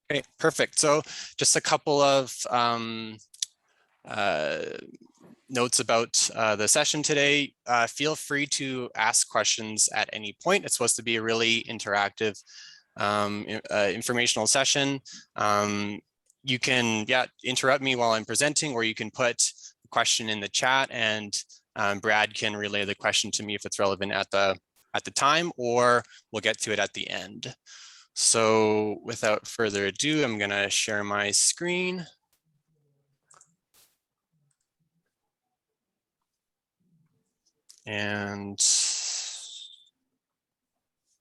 Okay, perfect. So just a couple of notes about the session today. Feel free to ask questions at any point. It's supposed to be a really interactive informational session. You can interrupt me while I'm presenting, or you can put a question in the chat, and Brad can relay the question to me if it's relevant at the time, or we'll get to it at the end. So without further ado, I'm going to share my screen. And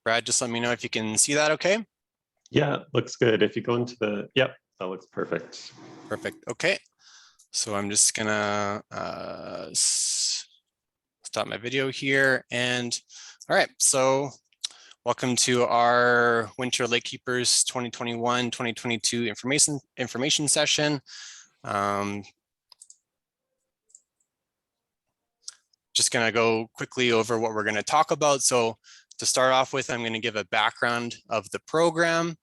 Brad, just let me know if you can see that okay? Yeah, looks good. If you go into the, yep, that looks perfect. Perfect. Okay. So I'm just going to stop my video here. And all right, so welcome to our Winter LakeKeepers 2021-2022 information session. Just going to go quickly over what we're going to talk about. So to start off with, I'm going to give a background of the program,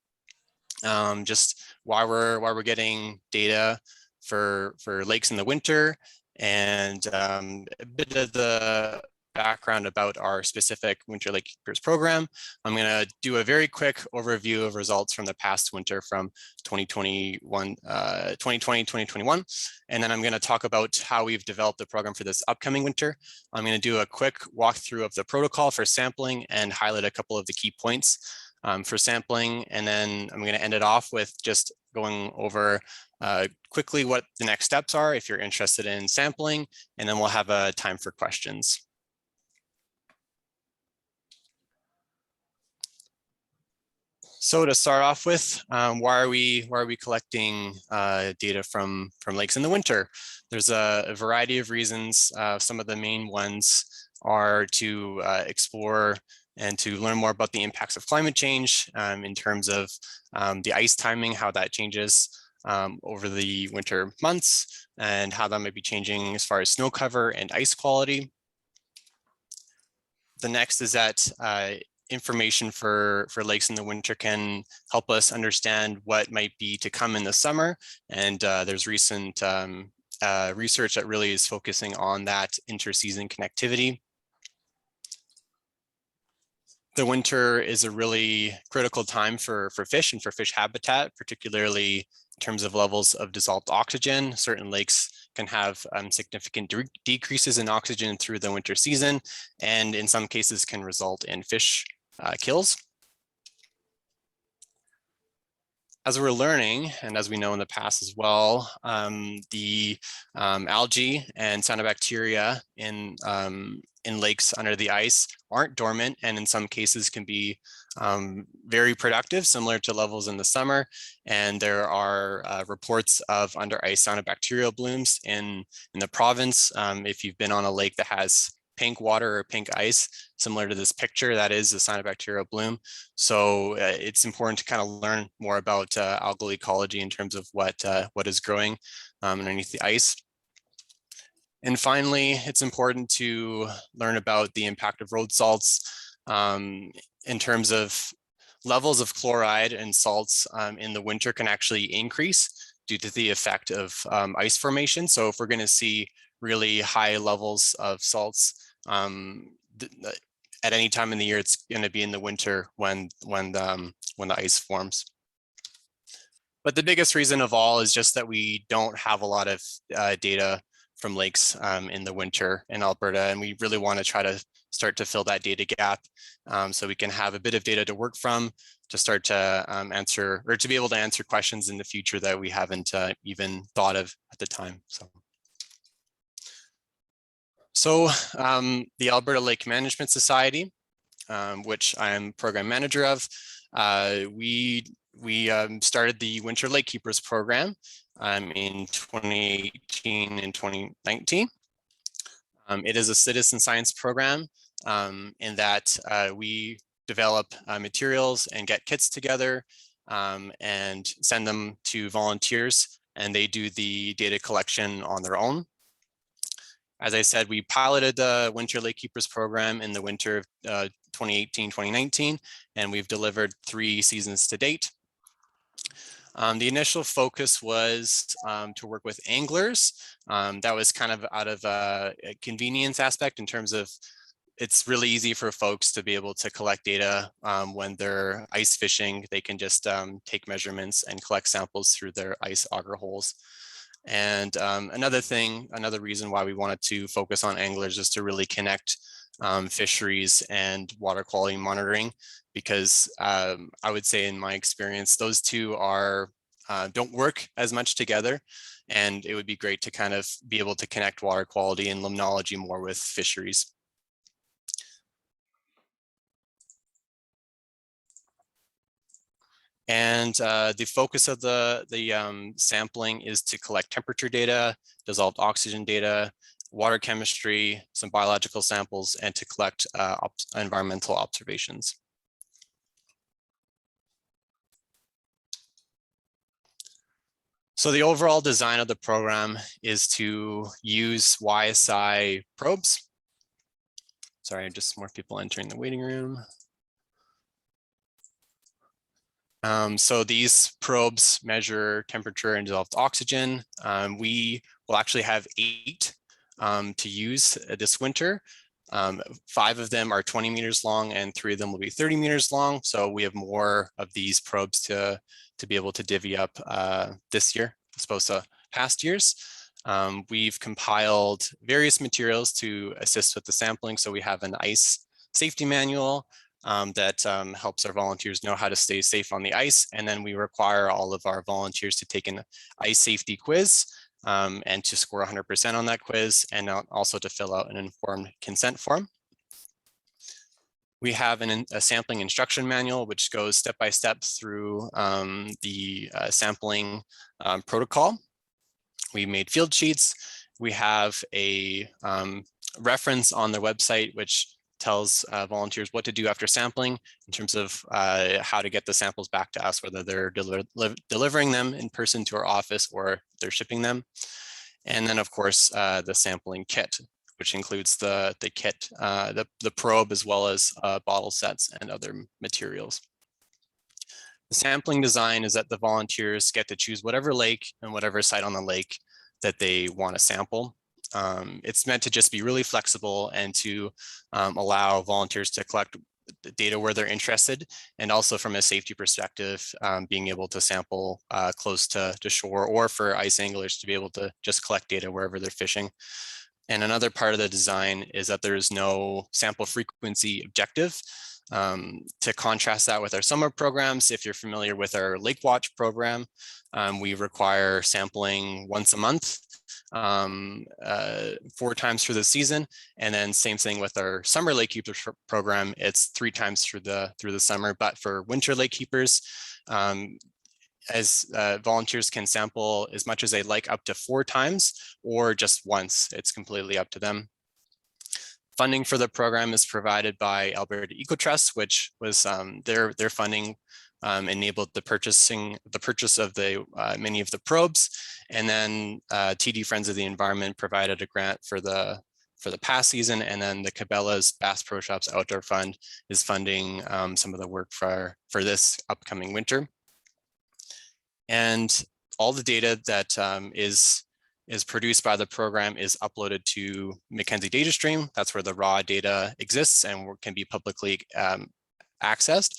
just why we're getting data for lakes in the winter, and a bit of the background about our specific Winter LakeKeepers program. I'm going to do a very quick overview of results from the past winter from 2020, 2021. And then I'm going to talk about how we've developed the program for this upcoming winter. I'm going to do a quick walkthrough of the protocol for sampling and highlight a couple of the key points for sampling. And then I'm going to end it off with just going over quickly what the next steps are if you're interested in sampling, and then we'll have a time for questions. So to start off with, why are we collecting data from lakes in the winter? There's a variety of reasons. Some of the main ones are to explore and to learn more about the impacts of climate change in terms of the ice timing, how that changes over the winter months, and how that might be changing as far as snow cover and ice quality. The next is that information for lakes in the winter can help us understand what might be to come in the summer. And there's recent research that really is focusing on that interseason connectivity. The winter is a really critical time for fish and for fish habitat, particularly in terms of levels of dissolved oxygen. Certain lakes can have significant decreases in oxygen through the winter season, and in some cases can result in fish kills. As we're learning, and as we know in the past as well, the algae and cyanobacteria in lakes under the ice aren't dormant, and in some cases can be very productive, similar to levels in the summer. And there are reports of under ice cyanobacterial blooms in the province. If you've been on a lake that has pink water or pink ice, similar to this picture, that is a cyanobacterial bloom. So it's important to kind of learn more about algal ecology in terms of what is growing underneath the ice. And finally, it's important to learn about the impact of road salts in terms of levels of chloride and salts in the winter can actually increase due to the effect of ice formation. So if we're going to see really high levels of salts at any time in the year, it's going to be in the winter when the ice forms. But the biggest reason of all is just that we don't have a lot of data from lakes in the winter in Alberta, and we really want to try to start to fill that data gap so we can have a bit of data to work from to start to answer, or to be able to answer questions in the future that we haven't even thought of at the time. So the Alberta Lake Management Society, which I'm program manager of, we started the Winter LakeKeepers program in 2018 and 2019. It is a citizen science program in that we develop materials and get kits together and send them to volunteers, and they do the data collection on their own. As I said, we piloted the Winter LakeKeepers program in the winter of 2018-2019, and we've delivered 3 seasons to date. The initial focus was to work with anglers. That was kind of out of a convenience aspect in terms of it's really easy for folks to be able to collect data when they're ice fishing. They can just take measurements and collect samples through their ice auger holes. And another reason why we wanted to focus on anglers is to really connect fisheries and water quality monitoring, because I would say in my experience, those two are don't work as much together. And it would be great to kind of be able to connect water quality and limnology more with fisheries. And the focus of the sampling is to collect temperature data, dissolved oxygen data, water chemistry, some biological samples, and to collect environmental observations. So the overall design of the program is to use YSI probes. Sorry, just more people entering the waiting room. So these probes measure temperature and dissolved oxygen. We will actually have 8 to use this winter. 5 of them are 20 meters long and 3 of them will be 30 meters long. So we have more of these probes to be able to divvy up this year as opposed to past years. We've compiled various materials to assist with the sampling. So we have an ice safety manual that helps our volunteers know how to stay safe on the ice. And then we require all of our volunteers to take an ice safety quiz and to score 100% on that quiz, and also to fill out an informed consent form. We have a sampling instruction manual, which goes step by step through the sampling protocol. We made field sheets. We have a reference on their website, which tells volunteers what to do after sampling in terms of how to get the samples back to us, whether they're delivering them in person to our office or they're shipping them. And then, of course, the sampling kit, which includes the kit, the probe, as well as bottle sets and other materials. The sampling design is that the volunteers get to choose whatever lake and whatever site on the lake that they want to sample. It's meant to just be really flexible and to allow volunteers to collect the data where they're interested, and also from a safety perspective, being able to sample close to shore, or for ice anglers to be able to just collect data wherever they're fishing. And another part of the design is that there is no sample frequency objective. To contrast that with our summer programs, if you're familiar with our Lake Watch program, we require sampling once a month, 4 times through the season. And then same thing with our Summer LakeKeepers program, it's 3 times through the summer. But for Winter LakeKeepers, as volunteers can sample as much as they like, up to 4 times, or just once. It's completely up to them. Funding for the program is provided by Alberta EcoTrust, which was their funding enabled the purchase of the many of the probes, and then TD Friends of the Environment provided a grant for the past season, and then the Cabela's Bass Pro Shops Outdoor Fund is funding some of the work for this upcoming winter. And all the data that is produced by the program is uploaded to Mackenzie Data Stream. That's where the raw data exists and can be publicly accessed.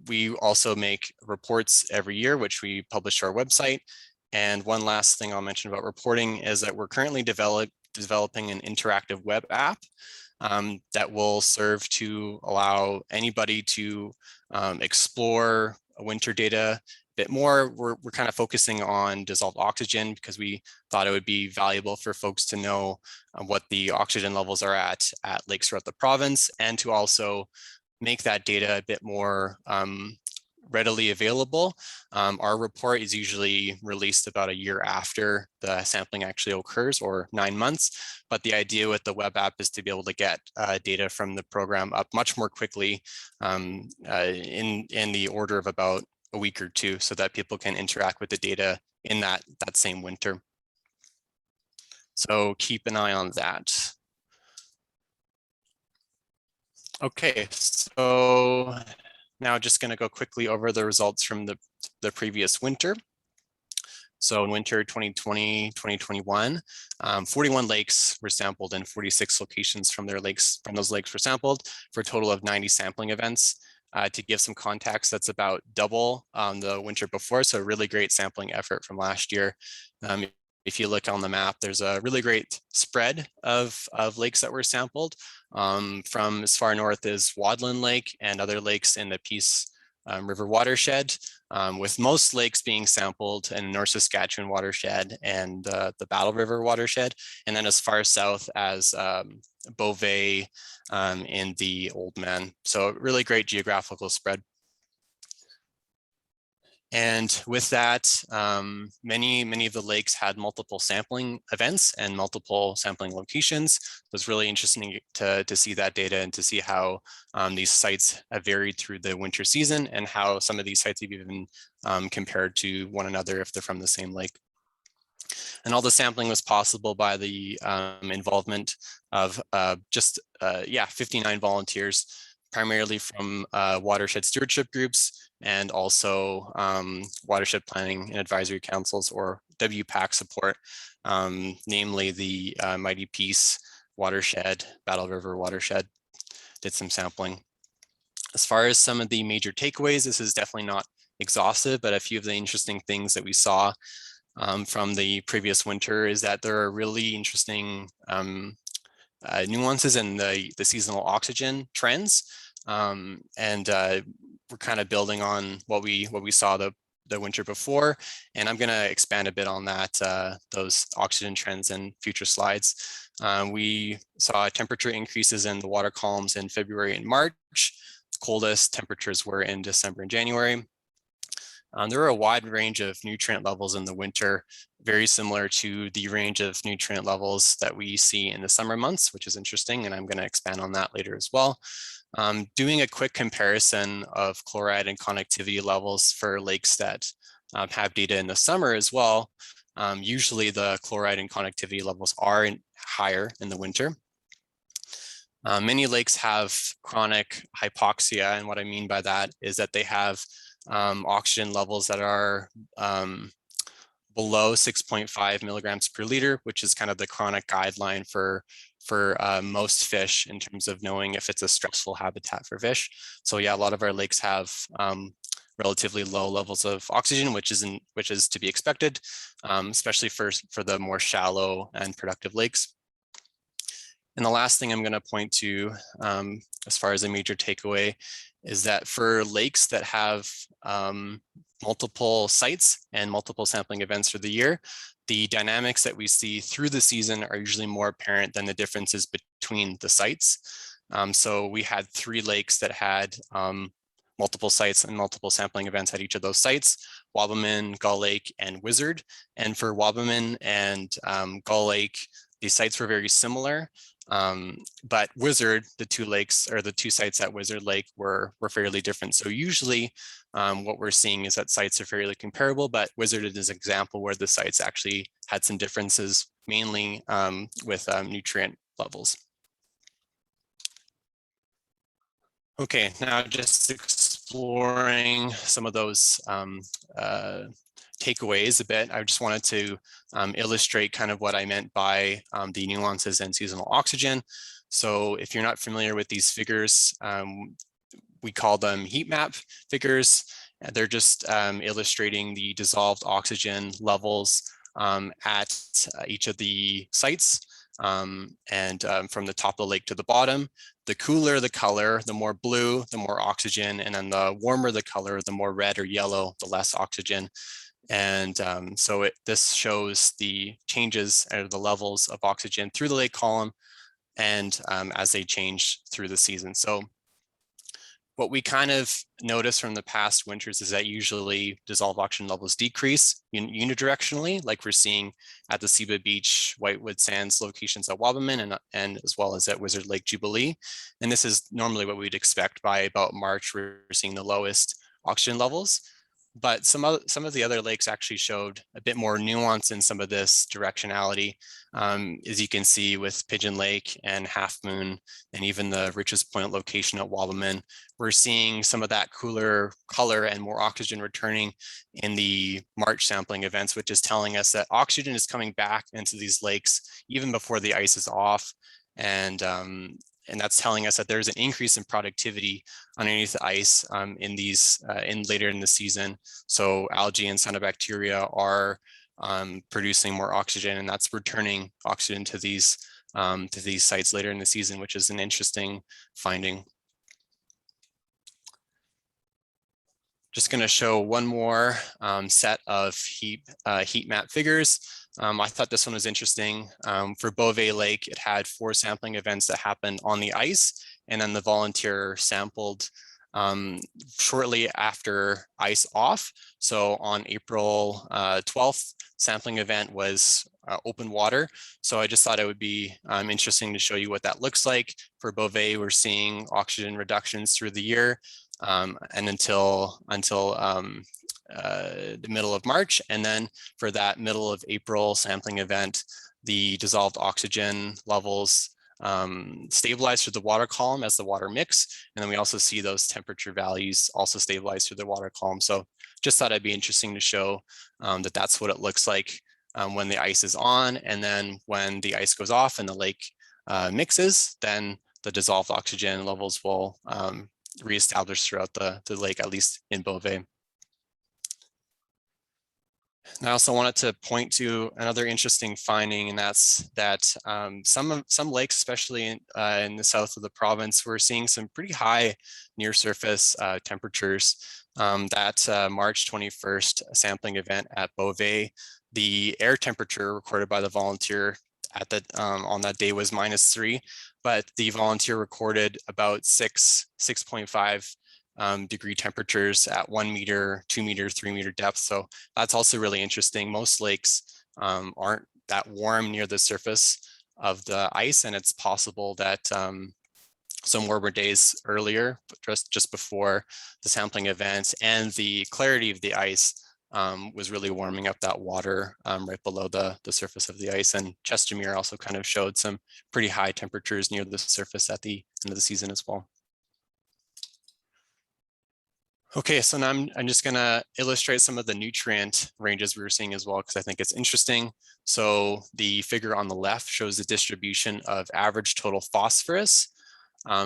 We also make reports every year, which we publish to our website. And one last thing I'll mention about reporting is that we're currently developing an interactive web app that will serve to allow anybody to explore winter data bit more. We're kind of focusing on dissolved oxygen because we thought it would be valuable for folks to know what the oxygen levels are at lakes throughout the province, and to also make that data a bit more readily available. Our report is usually released about a year after the sampling actually occurs, or 9 months. But the idea with the web app is to be able to get data from the program up much more quickly, in the order of about a week or 2, so that people can interact with the data in that same winter. So keep an eye on that. Okay, so Now just going to go quickly over the results from the previous winter. So in winter 2020-2021, 41 lakes were sampled and 46 locations from those lakes were sampled for a total of 90 sampling events. To give some context, that's about double the winter before, so a really great sampling effort from last year. If you look on the map, there's a really great spread of lakes that were sampled from as far north as Wadland Lake and other lakes in the Peace River watershed, with most lakes being sampled in North Saskatchewan watershed and the Battle River watershed, and then as far south as Beauvais in the Oldman. So really great geographical spread. And with that, many of the lakes had multiple sampling events and multiple sampling locations. So it's really interesting to see that data and to see how these sites have varied through the winter season and how some of these sites have even compared to one another if they're from the same lake. And all the sampling was possible by the involvement of 59 volunteers, primarily from watershed stewardship groups and also watershed planning and advisory councils, or WPAC support, namely the Mighty Peace watershed, Battle River watershed, did some sampling. As far as some of the major takeaways, this is definitely not exhaustive, but a few of the interesting things that we saw from the previous winter is that there are really interesting nuances in the seasonal oxygen trends, and we're kind of building on what we saw the winter before, and I'm going to expand a bit on that, those oxygen trends in future slides. We saw temperature increases in the water columns in February and March. The coldest temperatures were in December and January. There are a wide range of nutrient levels in the winter, very similar to the range of nutrient levels that we see in the summer months, which is interesting, and I'm going to expand on that later as well. Doing a quick comparison of chloride and connectivity levels for lakes that have data in the summer as well. Usually the chloride and connectivity levels are higher in the winter. Many lakes have chronic hypoxia, and what I mean by that is that they have oxygen levels that are below 6.5 milligrams per liter, which is kind of the chronic guideline for most fish in terms of knowing if it's a stressful habitat for fish. So yeah, a lot of our lakes have relatively low levels of oxygen, which is to be expected, especially for the more shallow and productive lakes. And the last thing I'm going to point to as far as a major takeaway is that for lakes that have multiple sites and multiple sampling events for the year, the dynamics that we see through the season are usually more apparent than the differences between the sites. So we had 3 lakes that had multiple sites and multiple sampling events at each of those sites: Wabamun, Gull Lake, and Wizard. And for Wabamun and Gull Lake, the sites were very similar. But Wizard, the 2 lakes, or the 2 sites at Wizard Lake were fairly different. So usually what we're seeing is that sites are fairly comparable, but Wizard is an example where the sites actually had some differences, mainly with nutrient levels. Okay, now just exploring some of those takeaways a bit. I just wanted to illustrate kind of what I meant by the nuances in seasonal oxygen. So if you're not familiar with these figures, we call them heat map figures. They're just illustrating the dissolved oxygen levels at each of the sites, and from the top of the lake to the bottom. The cooler the color, the more blue, the more oxygen, and then the warmer the color, the more red or yellow, the less oxygen. And so this shows the changes or the levels of oxygen through the lake column and as they change through the season. So what we kind of notice from the past winters is that usually dissolved oxygen levels decrease unidirectionally, like we're seeing at the Seba Beach, Whitewood Sands locations at Wabamun and as well as at Wizard Lake Jubilee. And this is normally what we'd expect. By about March, we're seeing the lowest oxygen levels. But some of the other lakes actually showed a bit more nuance in some of this directionality. As you can see with Pigeon Lake and Half Moon, and even the Richest Point location at Wabamun, we're seeing some of that cooler color and more oxygen returning in the March sampling events, which is telling us that oxygen is coming back into these lakes even before the ice is off. And that's telling us that there's an increase in productivity underneath the ice in later in the season. So algae and cyanobacteria are producing more oxygen, and that's returning oxygen to these sites later in the season, which is an interesting finding. Just going to show one more set of heat map figures. I thought this one was interesting. For Beauvais Lake, it had 4 sampling events that happened on the ice, and then the volunteer sampled shortly after ice off. So on April 12th, sampling event was open water. So I just thought it would be interesting to show you what that looks like. For Beauvais, we're seeing oxygen reductions through the year. And until the middle of March. And then for that middle of April sampling event, the dissolved oxygen levels stabilize through the water column as the water mix. And then we also see those temperature values also stabilize through the water column. So just thought it'd be interesting to show that that's what it looks like when the ice is on. And then when the ice goes off and the lake mixes, then the dissolved oxygen levels will reestablished throughout the lake, at least in Beauvais. And I also wanted to point to another interesting finding, and that's that some lakes, especially in the south of the province, we're seeing some pretty high near surface temperatures. That March 21st sampling event at Beauvais, the air temperature recorded by the volunteer at on that day was -3, but the volunteer recorded about 6.5 degree temperatures at 1 meter, 2 meter, 3 meter depth. So that's also really interesting. Most lakes aren't that warm near the surface of the ice, and it's possible that some warmer days earlier, just before the sampling event, and the clarity of the ice was really warming up that water right below the surface of the ice. And Chestermere also kind of showed some pretty high temperatures near the surface at the end of the season as well. Okay, so now I'm just gonna illustrate some of the nutrient ranges we were seeing as well, because I think it's interesting. So the figure on the left shows the distribution of average total phosphorus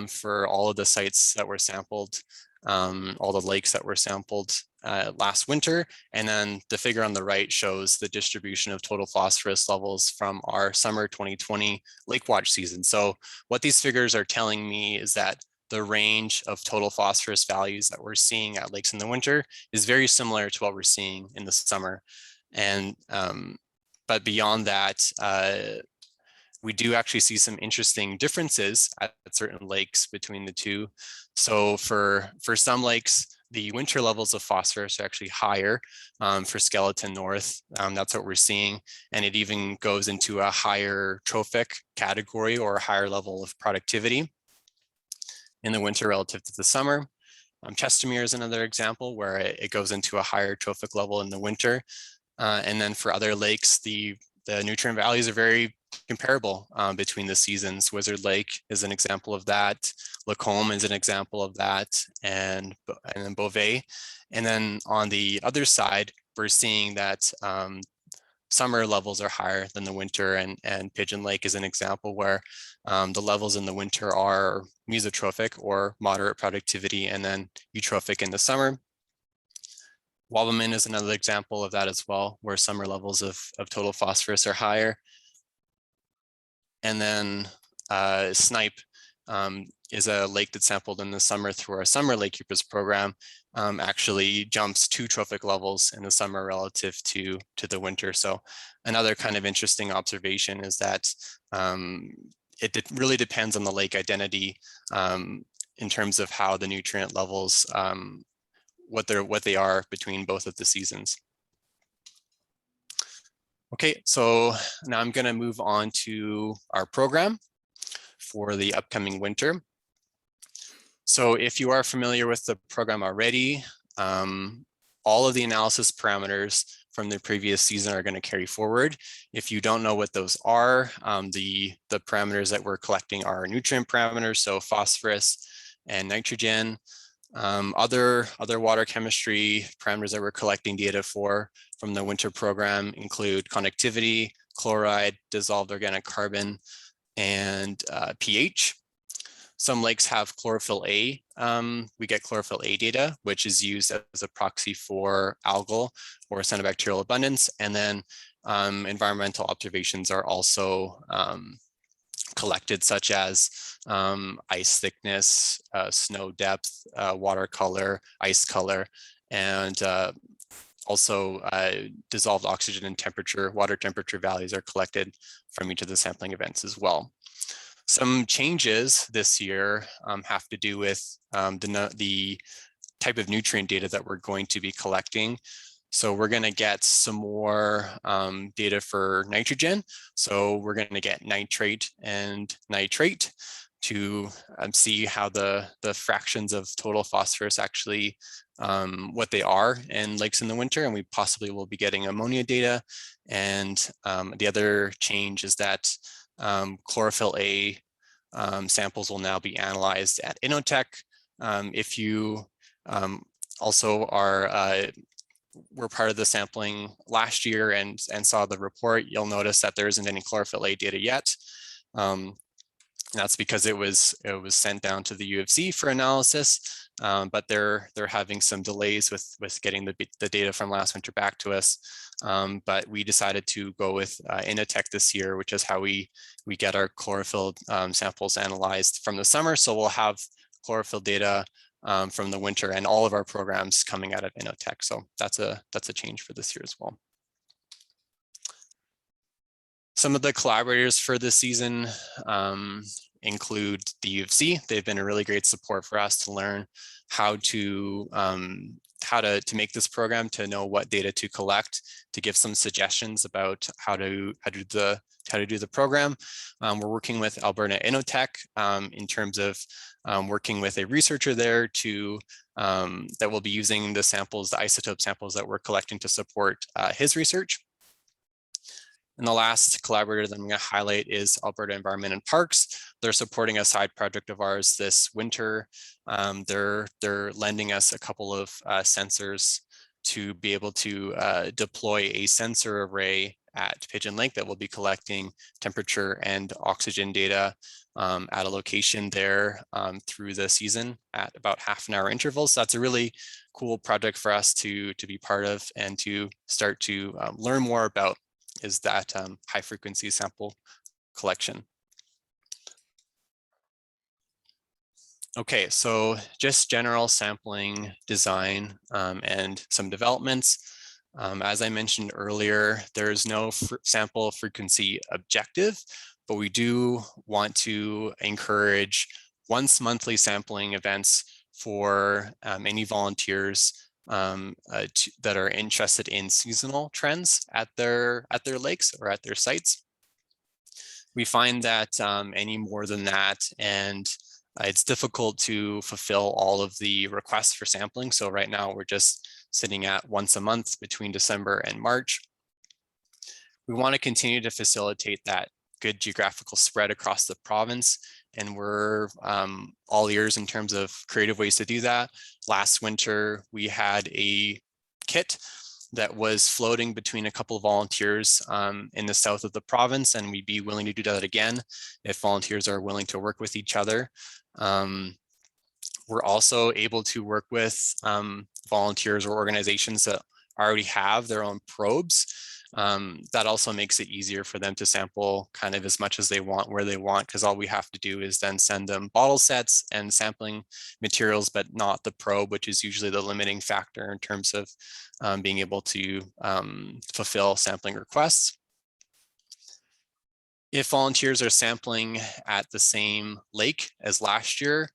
for all of the sites that were sampled, all the lakes that were sampled last winter. And then the figure on the right shows the distribution of total phosphorus levels from our summer 2020 lake watch season. So what these figures are telling me is that the range of total phosphorus values that we're seeing at lakes in the winter is very similar to what we're seeing in the summer. And but beyond that, we do actually see some interesting differences at certain lakes between the two. So for some lakes, the winter levels of phosphorus are actually higher. For Skeleton North, that's what we're seeing. And it even goes into a higher trophic category or a higher level of productivity in the winter relative to the summer. Chestermere is another example where it goes into a higher trophic level in the winter. And then for other lakes, the nutrient values are very comparable between the seasons. Wizard Lake is an example of that. Lacombe is an example of that, and then Beauvais. And then on the other side, we're seeing that summer levels are higher than the winter, and Pigeon Lake is an example where the levels in the winter are mesotrophic or moderate productivity, and then eutrophic in the summer. Wabamun is another example of that as well, where summer levels of total phosphorus are higher. And then Snipe is a lake that's sampled in the summer through our Summer LakeKeepers program, actually jumps 2 trophic levels in the summer relative to the winter. So another kind of interesting observation is that it really depends on the lake identity in terms of how the nutrient levels, what they are between both of the seasons. Okay, so now I'm going to move on to our program for the upcoming winter. So if you are familiar with the program already, all of the analysis parameters from the previous season are going to carry forward. If you don't know what those are, the parameters that we're collecting are nutrient parameters, so phosphorus and nitrogen. Other water chemistry parameters that we're collecting data for from the winter program include conductivity, chloride, dissolved organic carbon, and pH. Some lakes have chlorophyll A. We get chlorophyll A data, which is used as a proxy for algal or cyanobacterial abundance. And then environmental observations are also collected, such as ice thickness, snow depth, water color, ice color, and also dissolved oxygen and temperature, water temperature values are collected from each of the sampling events as well. Some changes this year have to do with the type of nutrient data that we're going to be collecting. So we're going to get some more data for nitrogen. So we're going to get nitrate and nitrate to see how the fractions of total phosphorus actually, what they are in lakes in the winter, and we possibly will be getting ammonia data. And the other change is that chlorophyll A samples will now be analyzed at Inotech. If you also were part of the sampling last year and saw the report, you'll notice that there isn't any chlorophyll A data yet. That's because it was sent down to the U of C for analysis, but they're having some delays with getting the data from last winter back to us. But we decided to go with Inotech this year, which is how we get our chlorophyll samples analyzed from the summer. So we'll have chlorophyll data from the winter and all of our programs coming out of Inotech. So that's a change for this year as well. Some of the collaborators for this season include the U of C. They've been a really great support for us to learn how to make this program, to know what data to collect, to give some suggestions about how to do the program. We're working with Alberta Inotech in terms of working with a researcher there that will be using the samples, the isotope samples that we're collecting to support his research. And the last collaborator that I'm going to highlight is Alberta Environment and Parks. They're supporting a side project of ours this winter. They're lending us a couple of sensors to be able to deploy a sensor array at Pigeon Lake that will be collecting temperature and oxygen data at a location there through the season at about half-an-hour intervals. So that's a really cool project for us to be part of and to start to learn more about, is that high frequency sample collection. Okay, so just general sampling design and some developments. As I mentioned earlier, there is no sample frequency objective, but we do want to encourage once monthly sampling events for any volunteers that are interested in seasonal trends at their lakes or at their sites. We find that any more than that, and it's difficult to fulfill all of the requests for sampling. So right now we're just sitting at once a month between December and March. We want to continue to facilitate that good geographical spread across the province, and we're all ears in terms of creative ways to do that. Last winter, we had a kit that was floating between a couple of volunteers in the south of the province, and we'd be willing to do that again if volunteers are willing to work with each other. We're also able to work with volunteers or organizations that already have their own probes. That also makes it easier for them to sample kind of as much as they want, where they want, because all we have to do is then send them bottle sets and sampling materials, but not the probe, which is usually the limiting factor in terms of being able to fulfill sampling requests. If volunteers are sampling at the same lake as last year,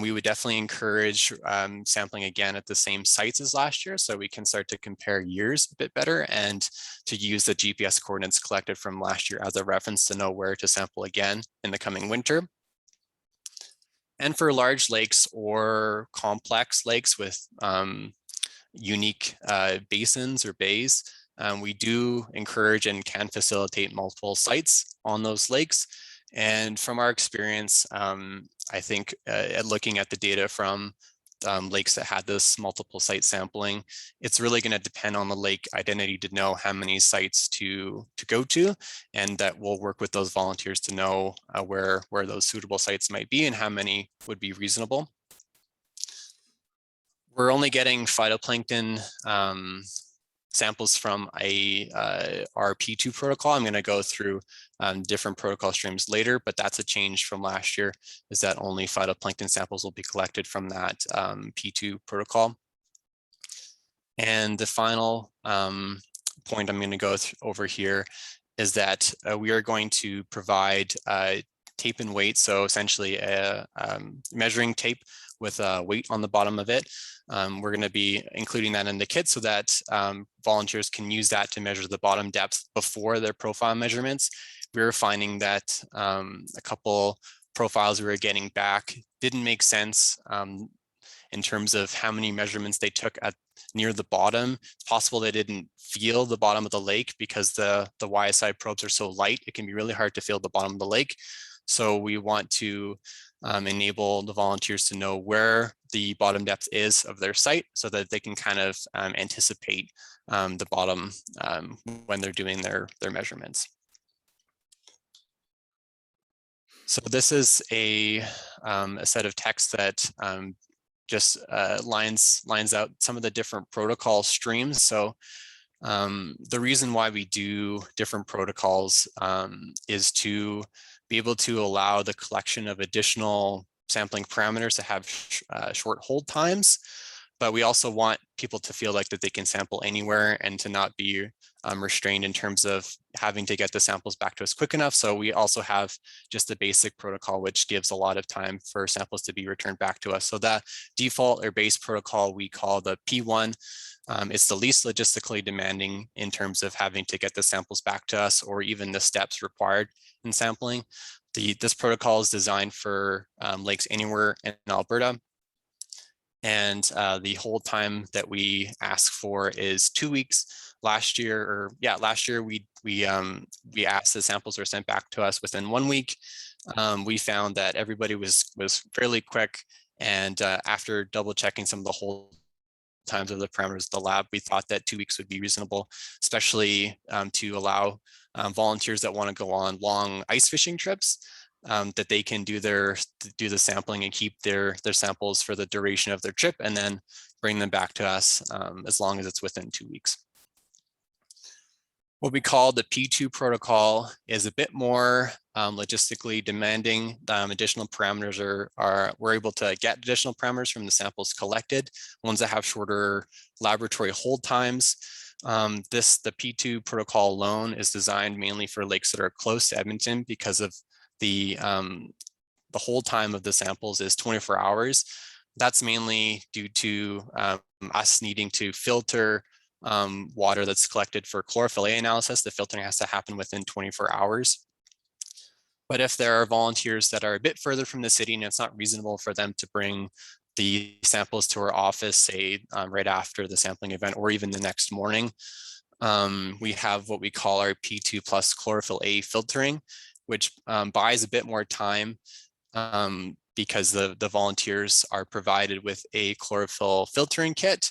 we would definitely encourage sampling again at the same sites as last year, so we can start to compare years a bit better and to use the GPS coordinates collected from last year as a reference to know where to sample again in the coming winter. And for large lakes or complex lakes with unique basins or bays. We do encourage and can facilitate multiple sites on those lakes. And from our experience, I think at looking at the data from lakes that had this multiple site sampling, it's really going to depend on the lake identity to know how many sites to go to, and that we'll work with those volunteers to know where those suitable sites might be and how many would be reasonable. We're only getting phytoplankton samples from our P2 protocol. I'm going to go through different protocol streams later, but that's a change from last year, is that only phytoplankton samples will be collected from that P2 protocol. And the final point I'm going to go over here is that we are going to provide tape and weight, so essentially a measuring tape with a weight on the bottom of it. We're going to be including that in the kit so that volunteers can use that to measure the bottom depth before their profile measurements. We were finding that a couple profiles we were getting back didn't make sense in terms of how many measurements they took at near the bottom. It's possible they didn't feel the bottom of the lake because the YSI probes are so light. It can be really hard to feel the bottom of the lake. So we want to enable the volunteers to know where the bottom depth is of their site so that they can kind of anticipate the bottom when they're doing their measurements. So this is a set of text that just lines out some of the different protocol streams. So the reason why we do different protocols is to be able to allow the collection of additional sampling parameters to have short hold times, but we also want people to feel like that they can sample anywhere and to not be restrained in terms of having to get the samples back to us quick enough. So we also have just a basic protocol, which gives a lot of time for samples to be returned back to us. So that default or base protocol we call the P1. It's the least logistically demanding in terms of having to get the samples back to us or even the steps required in sampling. This protocol is designed for lakes anywhere in Alberta. And the hold time that we ask for is 2 weeks. Last year we asked the samples are sent back to us within 1 week. We found that everybody was fairly quick, and after double checking some of the hold times of the parameters of the lab, we thought that 2 weeks would be reasonable, especially to allow volunteers that want to go on long ice fishing trips, that they can do the sampling and keep their samples for the duration of their trip and then bring them back to us as long as it's within 2 weeks. What we call the P2 protocol is a bit more logistically demanding. Additional parameters we're able to get additional parameters from the samples collected, ones that have shorter laboratory hold times. The P2 protocol alone is designed mainly for lakes that are close to Edmonton because of the hold time of the samples is 24 hours. That's mainly due to us needing to filter water that's collected for chlorophyll A analysis. The filtering has to happen within 24 hours. But if there are volunteers that are a bit further from the city and it's not reasonable for them to bring the samples to our office, say right after the sampling event or even the next morning, we have what we call our P2 plus chlorophyll A filtering, which buys a bit more time because the volunteers are provided with a chlorophyll filtering kit.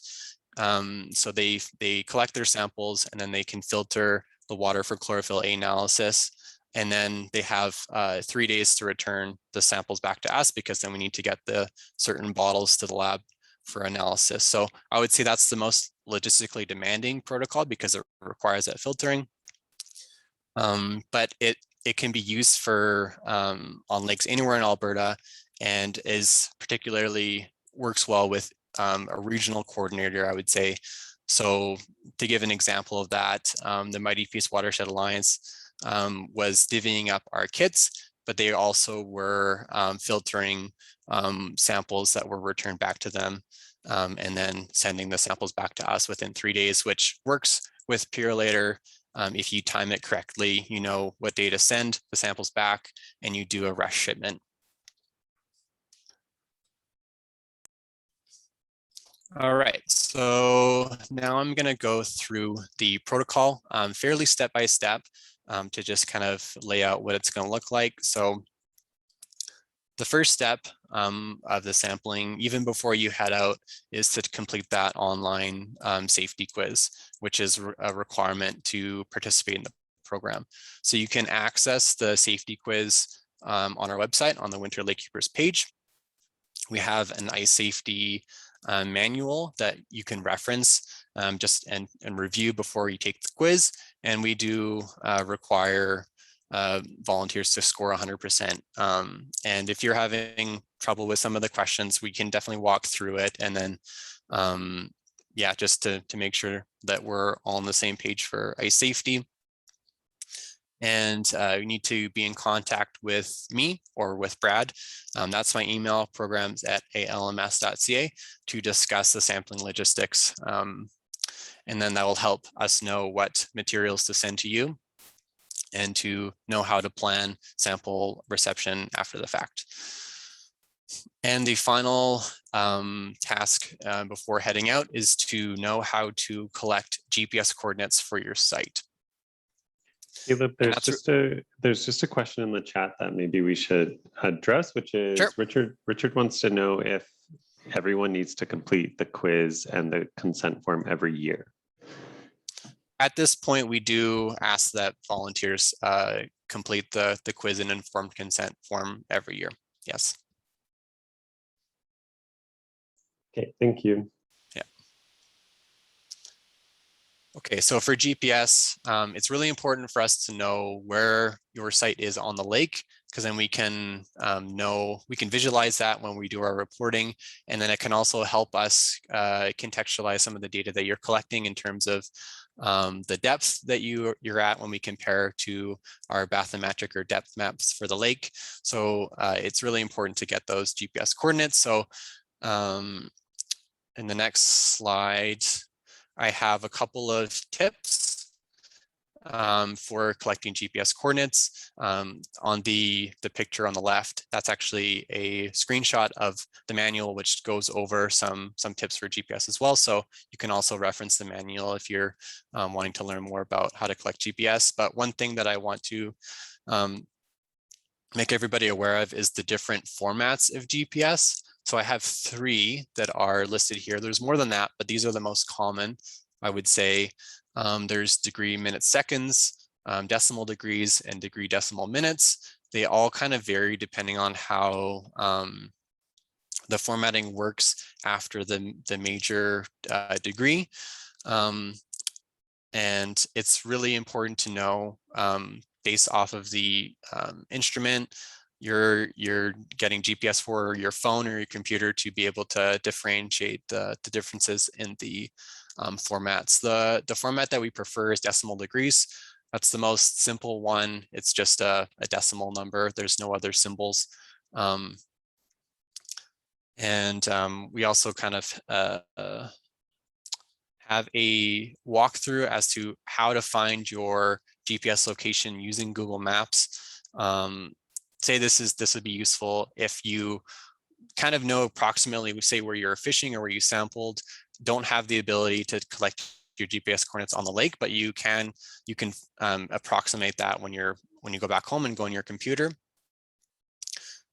So they collect their samples and then they can filter the water for chlorophyll A analysis. And then they have 3 days to return the samples back to us because then we need to get the certain bottles to the lab for analysis. So I would say that's the most logistically demanding protocol because it requires that filtering. But it can be used for on lakes anywhere in Alberta and is particularly works well with a regional coordinator, I would say. So to give an example of that, the Mighty Peace Watershed Alliance was divvying up our kits, but they also were filtering samples that were returned back to them and then sending the samples back to us within 3 days, which works with Purolator. If you time it correctly, you know what day to send the samples back and you do a rush shipment. All right, so now I'm going to go through the protocol fairly step by step to just kind of lay out what it's going to look like. So the first step of the sampling, even before you head out, is to complete that online safety quiz, which is a requirement to participate in the program. So you can access the safety quiz on our website on the Winter LakeKeepers page. We have an ice safety manual that you can reference and review before you take the quiz. And we do require volunteers to score 100%. And if you're having trouble with some of the questions, we can definitely walk through it. And then, yeah, just to make sure that we're all on the same page for ice safety. And you need to be in contact with me or with Brad. That's my email, programs@alms.ca, to discuss the sampling logistics. And then that will help us know what materials to send to you and to know how to plan sample reception after the fact. And the final task before heading out is to know how to collect GPS coordinates for your site. Caleb, there's just a question in the chat that maybe we should address, which is sure. Richard wants to know if everyone needs to complete the quiz and the consent form every year. At this point, we do ask that volunteers complete the quiz and informed consent form every year. Yes. Okay, thank you. Yeah. Okay, so for GPS, it's really important for us to know where your site is on the lake, because then we can visualize that when we do our reporting, and then it can also help us contextualize some of the data that you're collecting in terms of the depth that you're at when we compare to our bathymetric or depth maps for the lake. So it's really important to get those GPS coordinates. So in the next slide, I have a couple of tips for collecting GPS coordinates. On the picture on the left, that's actually a screenshot of the manual, which goes over some tips for GPS as well. So you can also reference the manual if you're wanting to learn more about how to collect GPS. But one thing that I want to make everybody aware of is the different formats of GPS. So I have 3 that are listed here. There's more than that, but these are the most common, I would say. There's degree, minutes, seconds, decimal degrees, and degree, decimal, minutes. They all kind of vary depending on how the formatting works after the major degree. And it's really important to know, based off of the instrument you're getting GPS for, your phone or your computer, to be able to differentiate the differences in the formats. The format that we prefer is decimal degrees. That's the most simple one. It's just a decimal number. There's no other symbols. We also kind of have a walkthrough as to how to find your GPS location using Google Maps. Say this would be useful if you kind of know approximately, we say, where you're fishing or where you sampled, don't have the ability to collect your GPS coordinates on the lake, but you can approximate that when you go back home and go on your computer.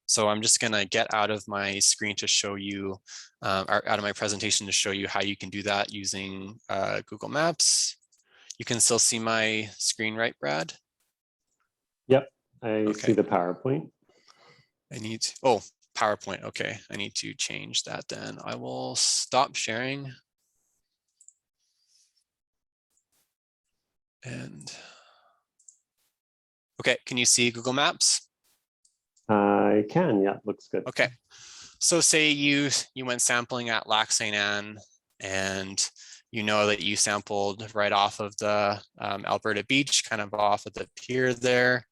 So I'm just going to get out of my screen to show you, or out of my presentation to show you how you can do that using Google Maps. You can still see my screen, right, Brad? Yep, I see the PowerPoint. Oh, PowerPoint. Okay, I need to change that then. I will stop sharing. And okay, can you see Google Maps? I can, yeah, looks good. Okay, so say you went sampling at Lac St. Anne, and you know that you sampled right off of the Alberta beach, kind of off of the pier there.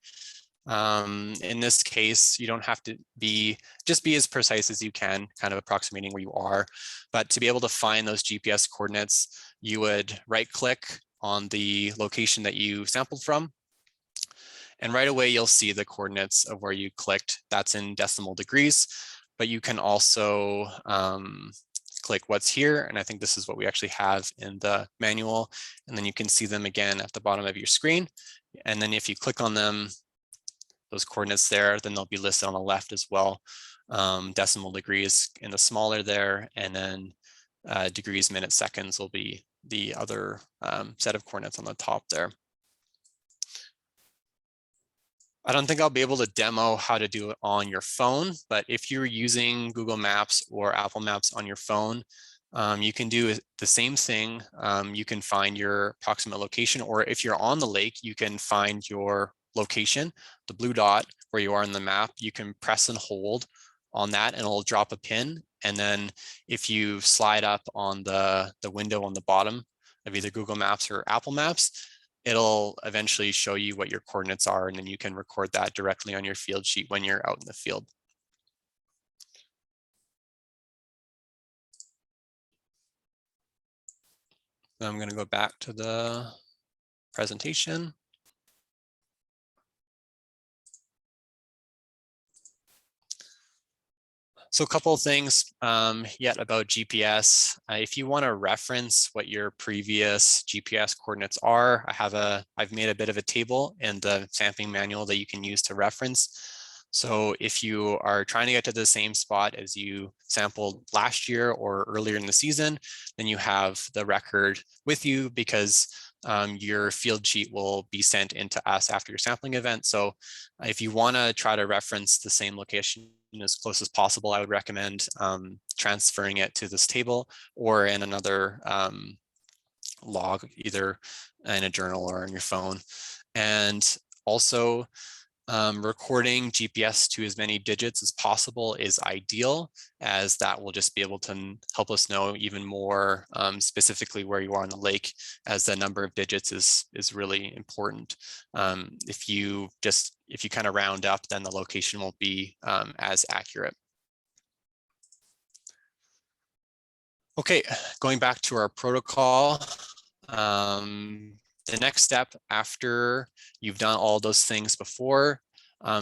In this case, you don't have to just be as precise as you can, kind of approximating where you are. But to be able to find those GPS coordinates, you would right-click on the location that you sampled from. And right away, you'll see the coordinates of where you clicked. That's in decimal degrees. But you can also click what's here, and I think this is what we actually have in the manual, and then you can see them again at the bottom of your screen. And then if you click on them, those coordinates there, then they'll be listed on the left as well. Decimal degrees in the smaller there, and then degrees, minutes, seconds will be the other set of coordinates on the top there. I don't think I'll be able to demo how to do it on your phone, but if you're using Google Maps or Apple Maps on your phone, you can do the same thing. You can find your approximate location, or if you're on the lake, you can find your location, the blue dot where you are in the map. You can press and hold on that and it'll drop a pin. And then if you slide up on the window on the bottom of either Google Maps or Apple Maps, it'll eventually show you what your coordinates are, and then you can record that directly on your field sheet when you're out in the field. I'm going to go back to the presentation. So a couple of things yet about GPS. If you want to reference what your previous GPS coordinates are, I've made a bit of a table in the sampling manual that you can use to reference. So if you are trying to get to the same spot as you sampled last year or earlier in the season, then you have the record with you, because your field sheet will be sent into us after your sampling event. So if you want to try to reference the same location as close as possible, I would recommend transferring it to this table or in another log, either in a journal or on your phone. And also, recording GPS to as many digits as possible is ideal, as that will just be able to help us know even more specifically where you are on the lake, as the number of digits is really important. If you kind of round up, then the location won't be as accurate. Okay, going back to our protocol. The next step after you've done all those things before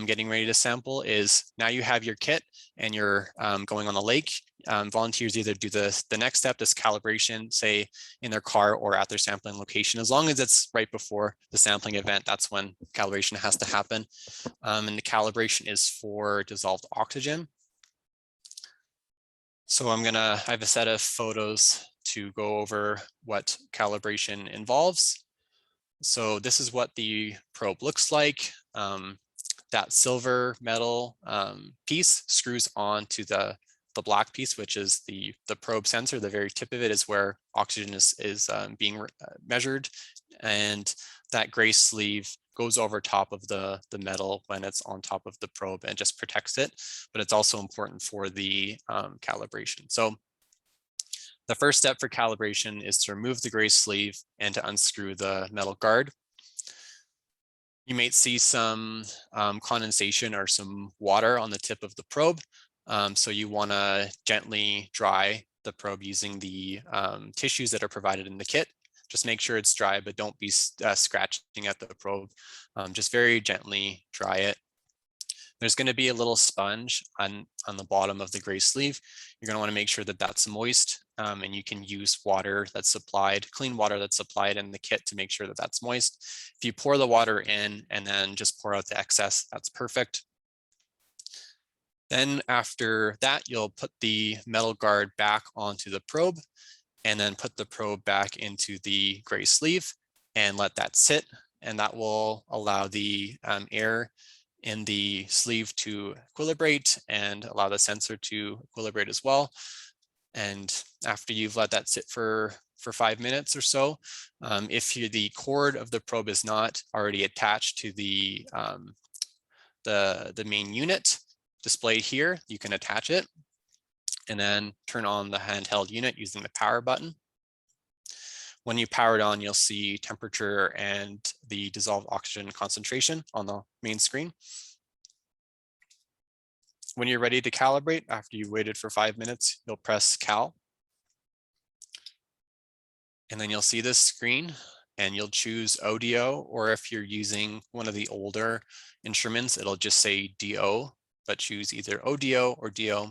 getting ready to sample is, now you have your kit and you're going on the lake. Volunteers either do the next step, this calibration, say in their car or at their sampling location. As long as it's right before the sampling event, that's when calibration has to happen. And the calibration is for dissolved oxygen. So I have a set of photos to go over what calibration involves. So this is what the probe looks like. That silver metal piece screws onto the black piece, which is the probe sensor. The very tip of it is where oxygen is being measured. And that gray sleeve goes over top of the metal when it's on top of the probe and just protects it. But it's also important for the calibration. So the first step for calibration is to remove the gray sleeve and to unscrew the metal guard. You might see some condensation or some water on the tip of the probe. So you want to gently dry the probe using the tissues that are provided in the kit. Just make sure it's dry, but don't be scratching at the probe. Just very gently dry it. There's going to be a little sponge on the bottom of the gray sleeve. You're going to want to make sure that that's moist, and you can use water that's supplied, clean water that's supplied in the kit to make sure that that's moist. If you pour the water in and then just pour out the excess, that's perfect. Then after that, you'll put the metal guard back onto the probe and then put the probe back into the gray sleeve and let that sit. And that will allow the air in the sleeve to equilibrate and allow the sensor to equilibrate as well. And after you've let that sit for 5 minutes or so, if the cord of the probe is not already attached to the main unit displayed here, you can attach it and then turn on the handheld unit using the power button. When you power it on, you'll see temperature and the dissolved oxygen concentration on the main screen. When you're ready to calibrate, after you've waited for 5 minutes, you'll press Cal. And then you'll see this screen and you'll choose ODO, or if you're using one of the older instruments, it'll just say DO, but choose either ODO or DO.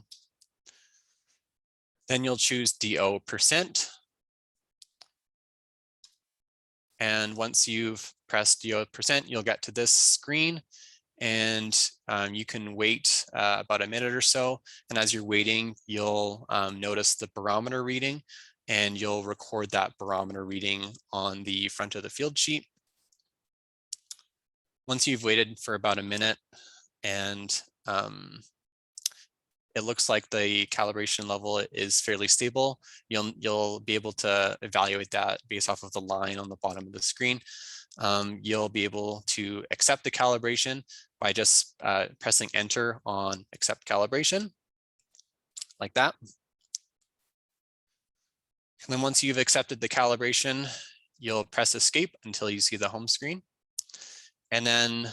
Then you'll choose DO%. And once you've pressed DO%, you'll get to this screen, and you can wait about a minute or so. And as you're waiting, you'll notice the barometer reading, and you'll record that barometer reading on the front of the field sheet. Once you've waited for about a minute and it looks like the calibration level is fairly stable, you'll be able to evaluate that based off of the line on the bottom of the screen. You'll be able to accept the calibration by just pressing enter on accept calibration, like that. And then once you've accepted the calibration, you'll press escape until you see the home screen. And then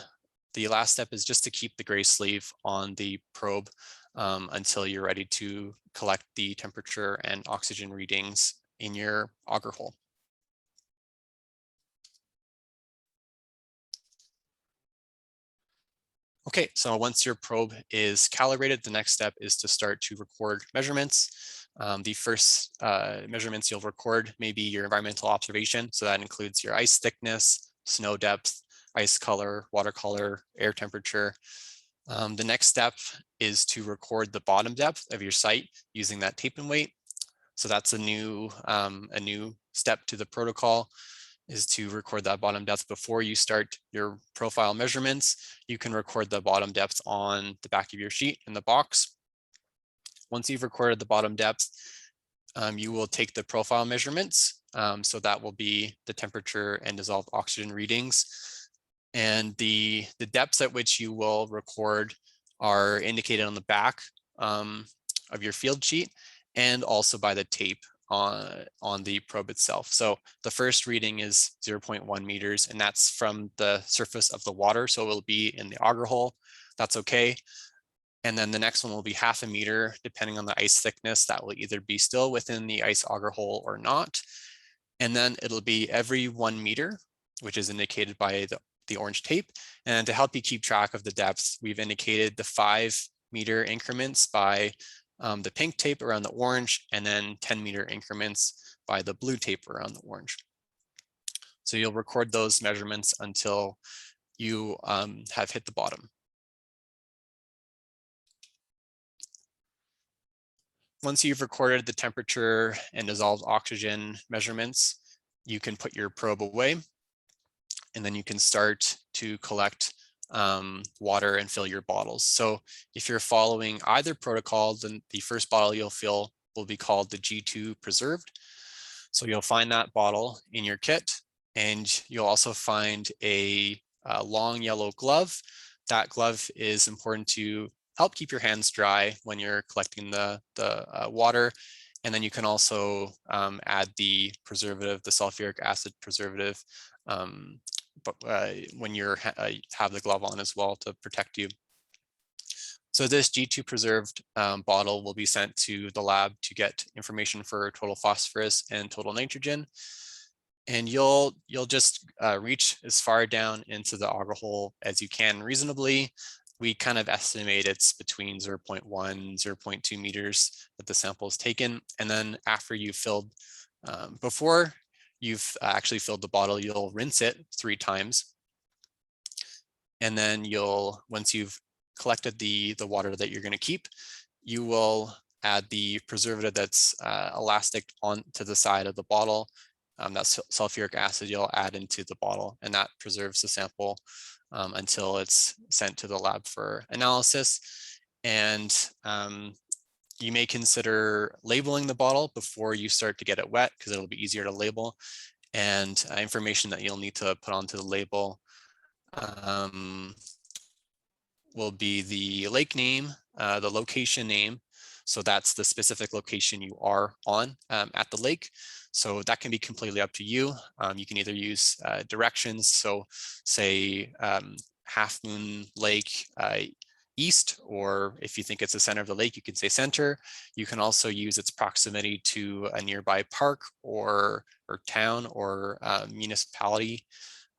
the last step is just to keep the gray sleeve on the probe until you're ready to collect the temperature and oxygen readings in your auger hole. Okay, so once your probe is calibrated, the next step is to start to record measurements. The first measurements you'll record may be your environmental observation. So that includes your ice thickness, snow depth, ice color, water color, air temperature. The next step is to record the bottom depth of your site using that tape and weight. So that's a new step to the protocol, is to record that bottom depth before you start your profile measurements. You can record the bottom depth on the back of your sheet in the box. Once you've recorded the bottom depth, you will take the profile measurements. So that will be the temperature and dissolved oxygen readings. And the depths at which you will record are indicated on the back of your field sheet, and also by the tape on the probe itself. So the first reading is 0.1 meters, and that's from the surface of the water. So it will be in the auger hole. That's okay. And then the next one will be 0.5 meter, depending on the ice thickness. That will either be still within the ice auger hole or not. And then it'll be every 1 meter, which is indicated by the orange tape. And to help you keep track of the depths, we've indicated the 5 meter increments by the pink tape around the orange, and then 10 meter increments by the blue tape around the orange. So you'll record those measurements until you have hit the bottom. Once you've recorded the temperature and dissolved oxygen measurements, you can put your probe away, and then you can start to collect water and fill your bottles. So if you're following either protocol, then the first bottle you'll fill will be called the G2 preserved. So you'll find that bottle in your kit, and you'll also find a long yellow glove. That glove is important to help keep your hands dry when you're collecting the water. And then you can also add the preservative, the sulfuric acid preservative, when you have the glove on as well to protect you. So this G2 preserved bottle will be sent to the lab to get information for total phosphorus and total nitrogen. And you'll just reach as far down into the auger hole as you can reasonably. We kind of estimate it's between 0.1, 0.2 meters that the sample is taken. And then after you've filled, before you've actually filled the bottle, you'll rinse it 3 times. And then once you've collected the water that you're going to keep, you will add the preservative that's elastic onto the side of the bottle. That sulfuric acid you'll add into the bottle, and that preserves the sample until it's sent to the lab for analysis. And you may consider labeling the bottle before you start to get it wet, because it'll be easier to label. And information that you'll need to put onto the label will be the lake name, the location name. So that's the specific location you are on at the lake. So that can be completely up to you. You can either use directions. So say Half Moon Lake east, or if you think it's the center of the lake, you can say center. You can also use its proximity to a nearby park or town or municipality,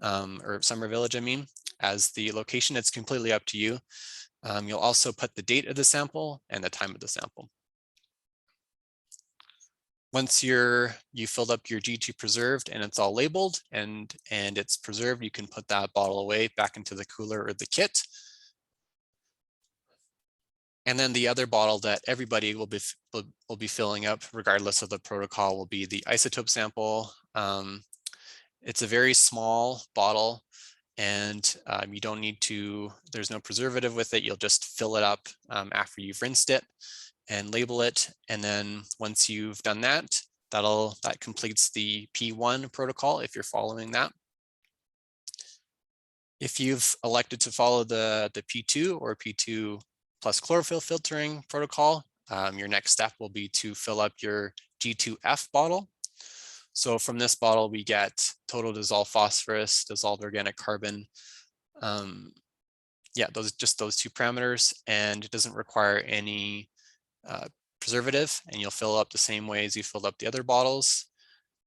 or summer village, I mean, as the location. It's completely up to you. You'll also put the date of the sample and the time of the sample. Once you filled up your G2 preserved and it's all labeled and it's preserved, you can put that bottle away back into the cooler or the kit. And then the other bottle that everybody will be filling up, regardless of the protocol, will be the isotope sample. It's a very small bottle, and you don't need to, there's no preservative with it. You'll just fill it up after you've rinsed it and label it. And then once you've done that, that completes the P1 protocol if you're following that. If you've elected to follow the P2 or P2 plus chlorophyll filtering protocol, your next step will be to fill up your G2F bottle. So from this bottle, we get total dissolved phosphorus, dissolved organic carbon. Yeah, those two parameters, and it doesn't require any preservative, and you'll fill up the same way as you filled up the other bottles.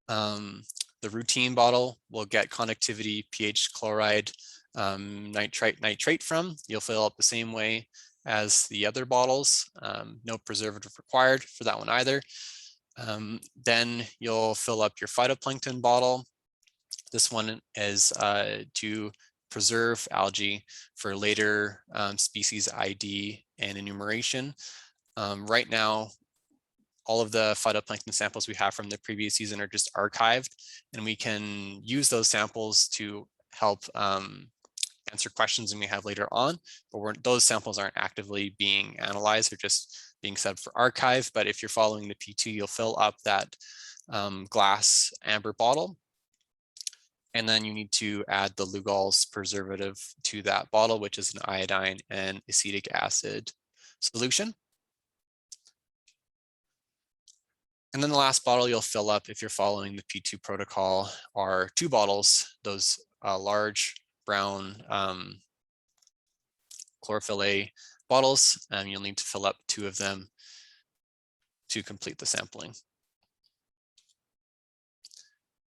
The routine bottle will get conductivity, pH, chloride, nitrate from. You'll fill up the same way as the other bottles. No preservative required for that one either. Then you'll fill up your phytoplankton bottle. This one is to preserve algae for later species ID and enumeration. Right now, all of the phytoplankton samples we have from the previous season are just archived, and we can use those samples to help answer questions we may have later on, but those samples aren't actively being analyzed. They're just being set up for archive. But if you're following the P2, you'll fill up that glass amber bottle. And then you need to add the Lugol's preservative to that bottle, which is an iodine and acetic acid solution. And then the last bottle you'll fill up if you're following the P2 protocol are 2 bottles, those large brown chlorophyll A bottles. You'll need to fill up 2 of them to complete the sampling.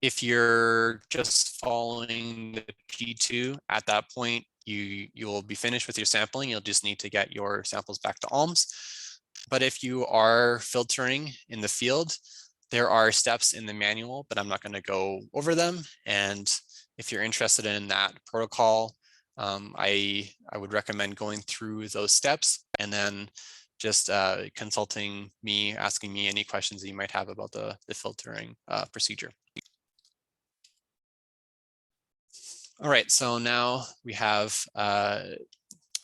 If you're just following the P2 at that point, you will be finished with your sampling. You'll just need to get your samples back to ALMS. But if you are filtering in the field, there are steps in the manual, but I'm not going to go over them. And if you're interested in that protocol, I would recommend going through those steps and then just consulting me, asking me any questions that you might have about the filtering procedure. All right, so now we have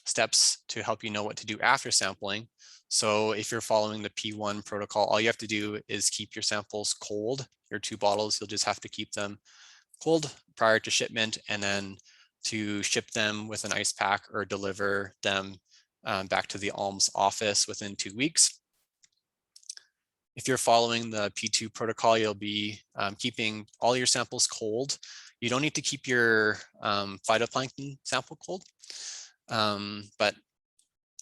steps to help you know what to do after sampling. So if you're following the P1 protocol, all you have to do is keep your samples cold. Your 2 bottles, you'll just have to keep them cold prior to shipment, and then to ship them with an ice pack or deliver them back to the ALMS office within 2 weeks. If you're following the P2 protocol, you'll be keeping all your samples cold. You don't need to keep your phytoplankton sample cold, but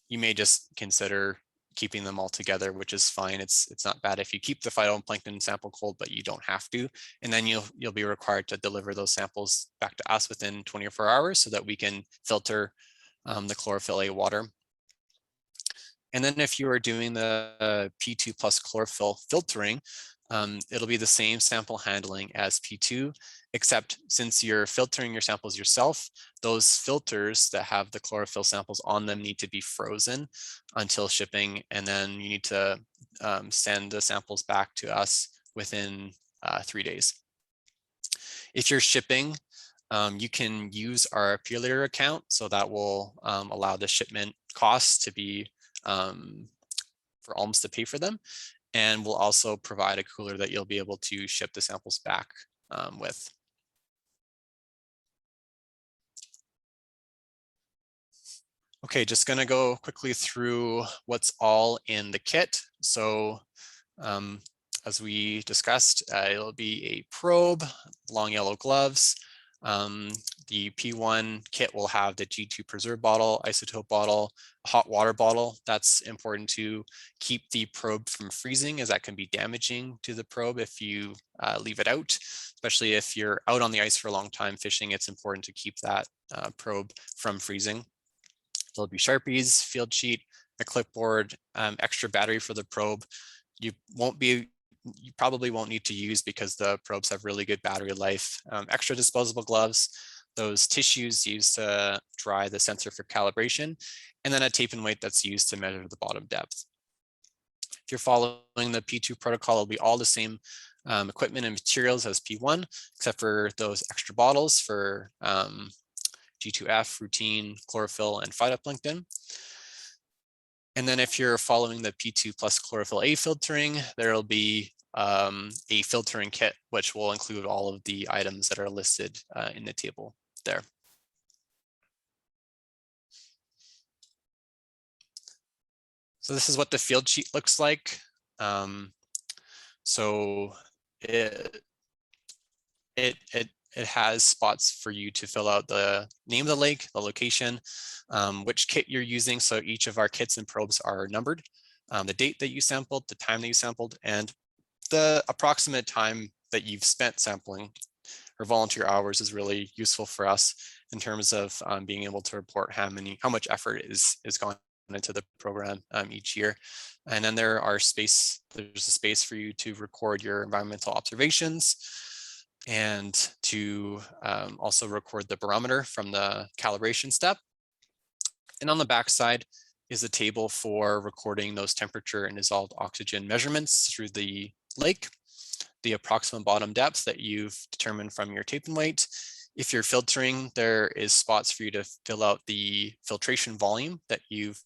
you may just consider keeping them all together, which is fine. It's not bad if you keep the phytoplankton sample cold, but you don't have to. And then you'll be required to deliver those samples back to us within 24 hours so that we can filter the chlorophyll A water. And then if you are doing the P2 plus chlorophyll filtering, it'll be the same sample handling as P2, except since you're filtering your samples yourself, those filters that have the chlorophyll samples on them need to be frozen until shipping, and then you need to send the samples back to us within 3 days. If you're shipping, you can use our Purelator account, so that will allow the shipment costs to be for ALMS to pay for them. And we'll also provide a cooler that you'll be able to ship the samples back with. Okay, just gonna go quickly through what's all in the kit. So as we discussed, it'll be a probe, long yellow gloves. The P1 kit will have the G2 preserve bottle, isotope bottle, hot water bottle. That's important to keep the probe from freezing, as that can be damaging to the probe if you leave it out, especially if you're out on the ice for a long time fishing. It's important to keep that probe from freezing. There'll be Sharpies, field sheet, a clipboard, extra battery for the probe. You won't be you probably won't need to use because the probes have really good battery life. Extra disposable gloves, those tissues used to dry the sensor for calibration, and then a tape and weight that's used to measure the bottom depth. If you're following the P2 protocol, it'll be all the same equipment and materials as P1, except for those extra bottles for G2F, routine, chlorophyll, and phytoplankton. And then if you're following the P2 plus chlorophyll A filtering, there'll be a filtering kit, which will include all of the items that are listed in the table there. So this is what the field sheet looks like. So it has spots for you to fill out the name of the lake, the location, which kit you're using. So each of our kits and probes are numbered, the date that you sampled, the time that you sampled, and the approximate time that you've spent sampling. Or volunteer hours is really useful for us in terms of being able to report how much effort is going into the program each year. And then there's a space for you to record your environmental observations and to also record the barometer from the calibration step. And on the back side is a table for recording those temperature and dissolved oxygen measurements through the lake, the approximate bottom depth that you've determined from your tape and weight. If you're filtering, there is spots for you to fill out the filtration volume that you've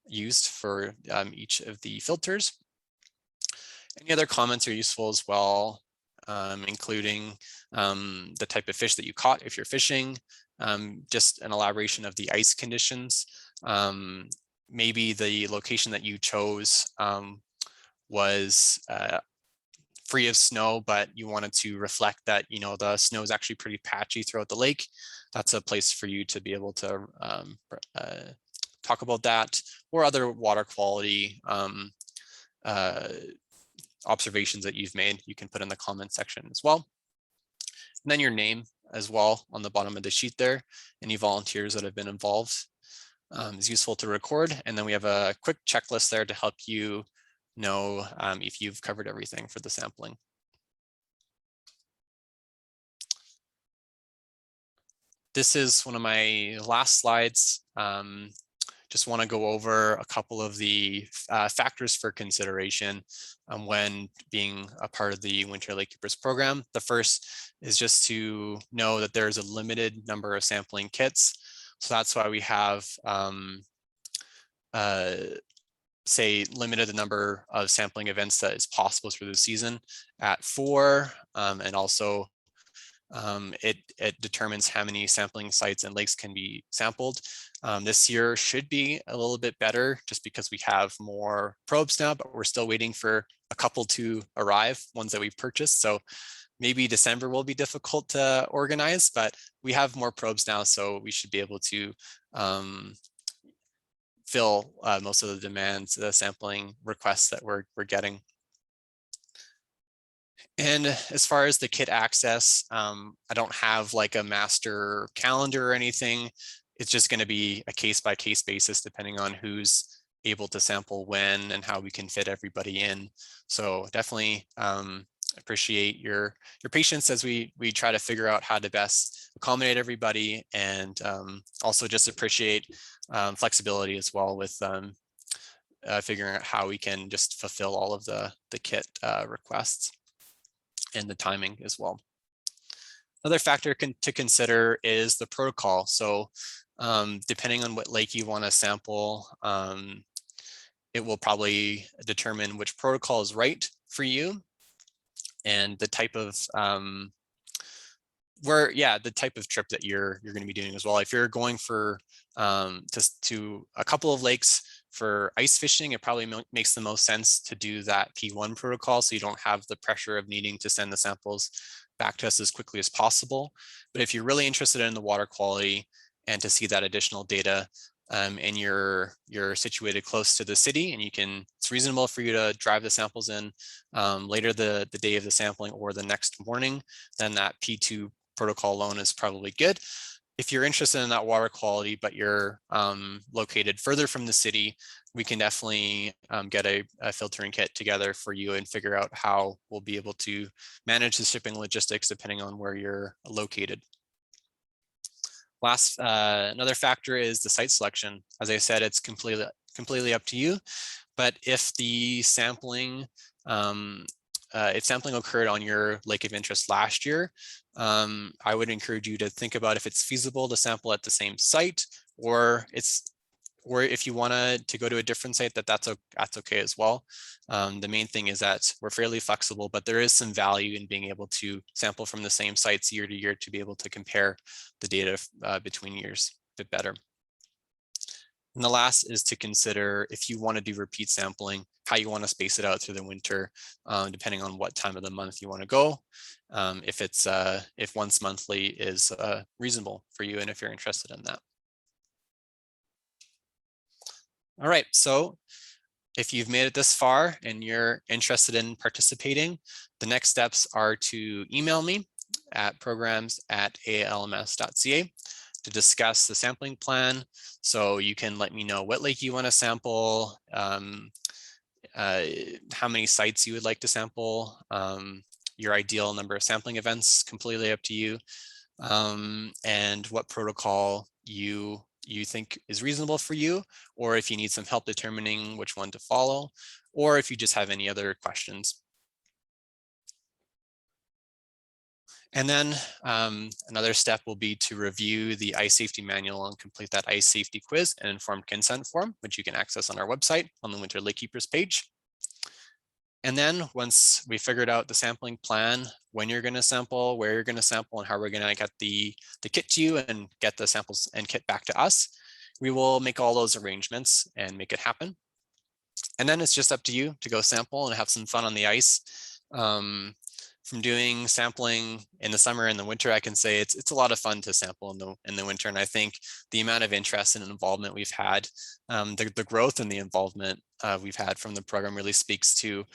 used for each of the filters. Any other comments are useful as well, including the type of fish that you caught if you're fishing, just an elaboration of the ice conditions. Maybe the location that you chose was free of snow, but you wanted to reflect that, the snow is actually pretty patchy throughout the lake. That's a place for you to be able to talk about that, or other water quality observations that you've made. You can put in the comment section as well. And then your name as well on the bottom of the sheet there. Any volunteers that have been involved is useful to record. And then we have a quick checklist there to help you know if you've covered everything for the sampling. This is one of my last slides. Just want to go over a couple of the factors for consideration when being a part of the Winter LakeKeepers program. The first is just to know that there's a limited number of sampling kits. So that's why we have say limited the number of sampling events that is possible through the season at 4, and also it determines how many sampling sites and lakes can be sampled. This year should be a little bit better just because we have more probes now, but we're still waiting for a couple to arrive, ones that we've purchased. So maybe December will be difficult to organize, but we have more probes now, so we should be able to fill most of the demands, the sampling requests that we're getting. And as far as the kit access, I don't have like a master calendar or anything. It's just going to be a case-by-case basis depending on who's able to sample when and how we can fit everybody in. So definitely appreciate your patience as we try to figure out how to best accommodate everybody, and also just appreciate flexibility as well with figuring out how we can just fulfill all of the kit requests and the timing as well. Another factor to consider is the protocol. So depending on what lake you want to sample, it will probably determine which protocol is right for you and the type of the type of trip that you're going to be doing as well. If you're going for to a couple of lakes for ice fishing, it probably makes the most sense to do that P1 protocol, so you don't have the pressure of needing to send the samples back to us as quickly as possible. But if you're really interested in the water quality and to see that additional data, and you're situated close to the city, and it's reasonable for you to drive the samples in later the day of the sampling or the next morning, then that P2 protocol alone is probably good. if you're interested in that water quality, but you're located further from the city, we can definitely get a filtering kit together for you and figure out how we'll be able to manage the shipping logistics depending on where you're located. Last, another factor is the site selection. As I said, it's completely up to you. But if the sampling, if sampling occurred on your lake of interest last year, I would encourage you to think about if it's feasible to sample at the same site, or if you want to go to a different site, that's okay as well. The main thing is that we're fairly flexible, but there is some value in being able to sample from the same sites year to year to be able to compare the data between years a bit better. And the last is to consider, if you want to do repeat sampling, how you want to space it out through the winter, depending on what time of the month you want to go. If once monthly is reasonable for you and if you're interested in that. All right, so if you've made it this far and you're interested in participating, the next steps are to email me at programs@alms.ca to discuss the sampling plan. So you can let me know what lake you want to sample, how many sites you would like to sample, your ideal number of sampling events, completely up to you, and what protocol you think is reasonable for you, or if you need some help determining which one to follow, or if you just have any other questions. And then another step will be to review the ice safety manual and complete that ice safety quiz and informed consent form, which you can access on our website on the Winter LakeKeepers page. And then once we figured out the sampling plan, when you're going to sample, where you're going to sample, and how we're going to get the kit to you and get the samples and kit back to us, we will make all those arrangements and make it happen. And then it's just up to you to go sample and have some fun on the ice. From doing sampling in the summer and the winter, I can say it's a lot of fun to sample in the winter. And I think the amount of interest and involvement we've had, the growth and the involvement we've had from the program really speaks to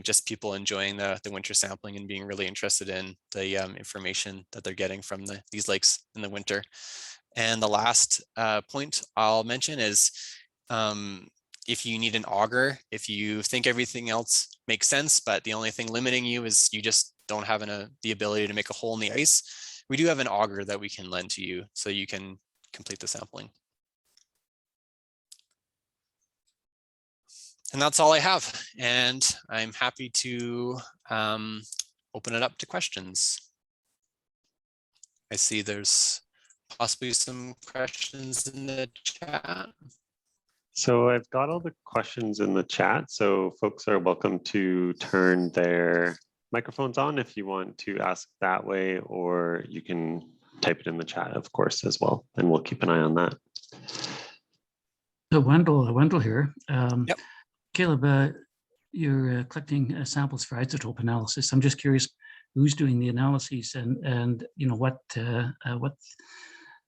just people enjoying the winter sampling and being really interested in the information that they're getting from these lakes in the winter. And the last point I'll mention is if you need an auger, if you think everything else makes sense, but the only thing limiting you is you just don't have the ability to make a hole in the ice, we do have an auger that we can lend to you so you can complete the sampling. And that's all I have. And I'm happy to open it up to questions. I see there's possibly some questions in the chat. So I've got all the questions in the chat, so folks are welcome to turn their microphones on if you want to ask that way, or you can type it in the chat, of course, as well, and we'll keep an eye on that. So Wendell here. Yep. Caleb, you're collecting samples for isotope analysis. I'm just curious who's doing the analyses and you know what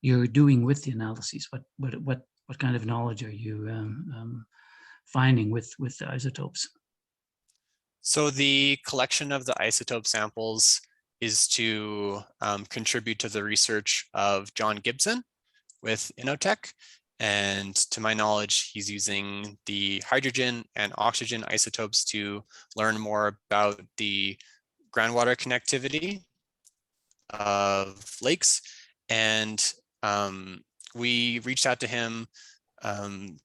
you're doing with the analyses. What kind of knowledge are you finding with the isotopes? So the collection of the isotope samples is to contribute to the research of John Gibson with Innotech. And to my knowledge, he's using the hydrogen and oxygen isotopes to learn more about the groundwater connectivity of lakes. And we reached out to him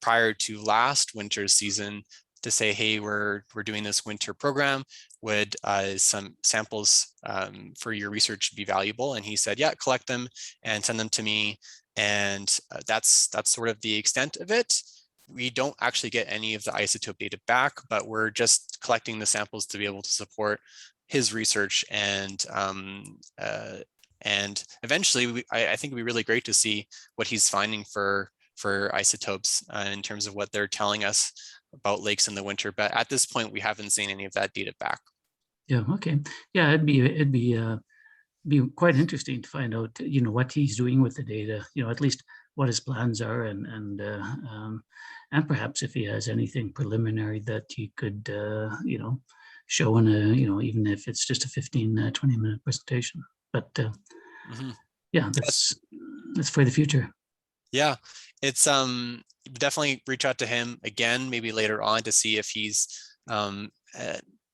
prior to last winter's season to say, hey, we're doing this winter program. Would some samples for your research be valuable? And he said, yeah, collect them and send them to me. And that's sort of the extent of it. We don't actually get any of the isotope data back, but we're just collecting the samples to be able to support his research. And eventually, I think it'd be really great to see what he's finding for isotopes in terms of what they're telling us about lakes in the winter. But at this point, we haven't seen any of that data back. Yeah. Okay. Yeah. It'd be quite interesting to find out, you know, what he's doing with the data. You know, at least what his plans are, and perhaps if he has anything preliminary that he could, you know, show in a, you know, even if it's just a 15, 20-minute presentation. But yeah, that's it's for the future. Yeah, it's definitely reach out to him again, maybe later on, to see if he's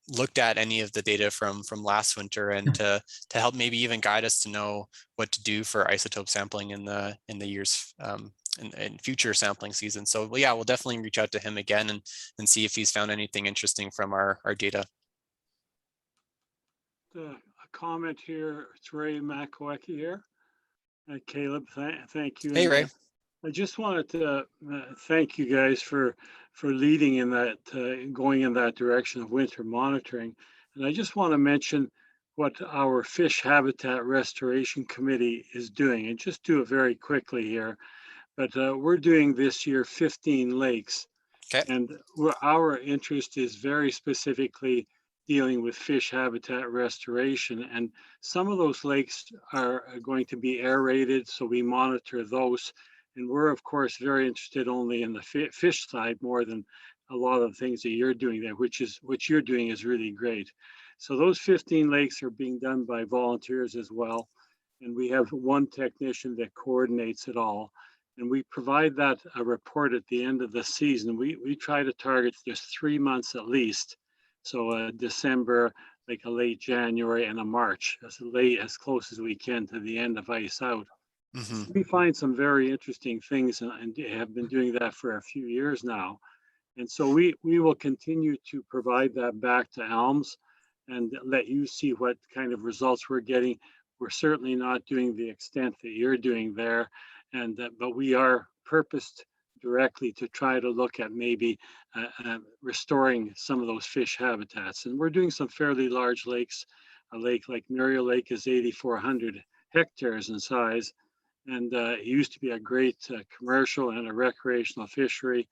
looked at any of the data from last winter, and to help maybe even guide us to know what to do for isotope sampling in the years in future sampling seasons. So yeah, we'll definitely reach out to him again and see if he's found anything interesting from our data. A comment here. It's Ray Makowecki here. Caleb, thank you. Hey, Ray. I just wanted to thank you guys for leading in that, going in that direction of winter monitoring. And I just want to mention what our Fish Habitat Restoration Committee is doing, and just do it very quickly here. But we're doing this year 15 lakes. Okay. And our interest is very specifically dealing with fish habitat restoration. And some of those lakes are going to be aerated, so we monitor those. And we're, of course, very interested only in the fish side more than a lot of the things that you're doing there, which you're doing is really great. So those 15 lakes are being done by volunteers as well. And we have one technician that coordinates it all. And we provide that a report at the end of the season. We try to target just 3 months at least. So December, like a late January, and a March, as close as we can to the end of ice out. Mm-hmm. We find some very interesting things, and have been doing that for a few years now. And so we will continue to provide that back to ALMS and let you see what kind of results we're getting. We're certainly not doing the extent that you're doing there, but we are purposed directly to try to look at maybe restoring some of those fish habitats. And we're doing some fairly large lakes. A lake like Muriel Lake is 8,400 hectares in size. And it used to be a great commercial and a recreational fishery.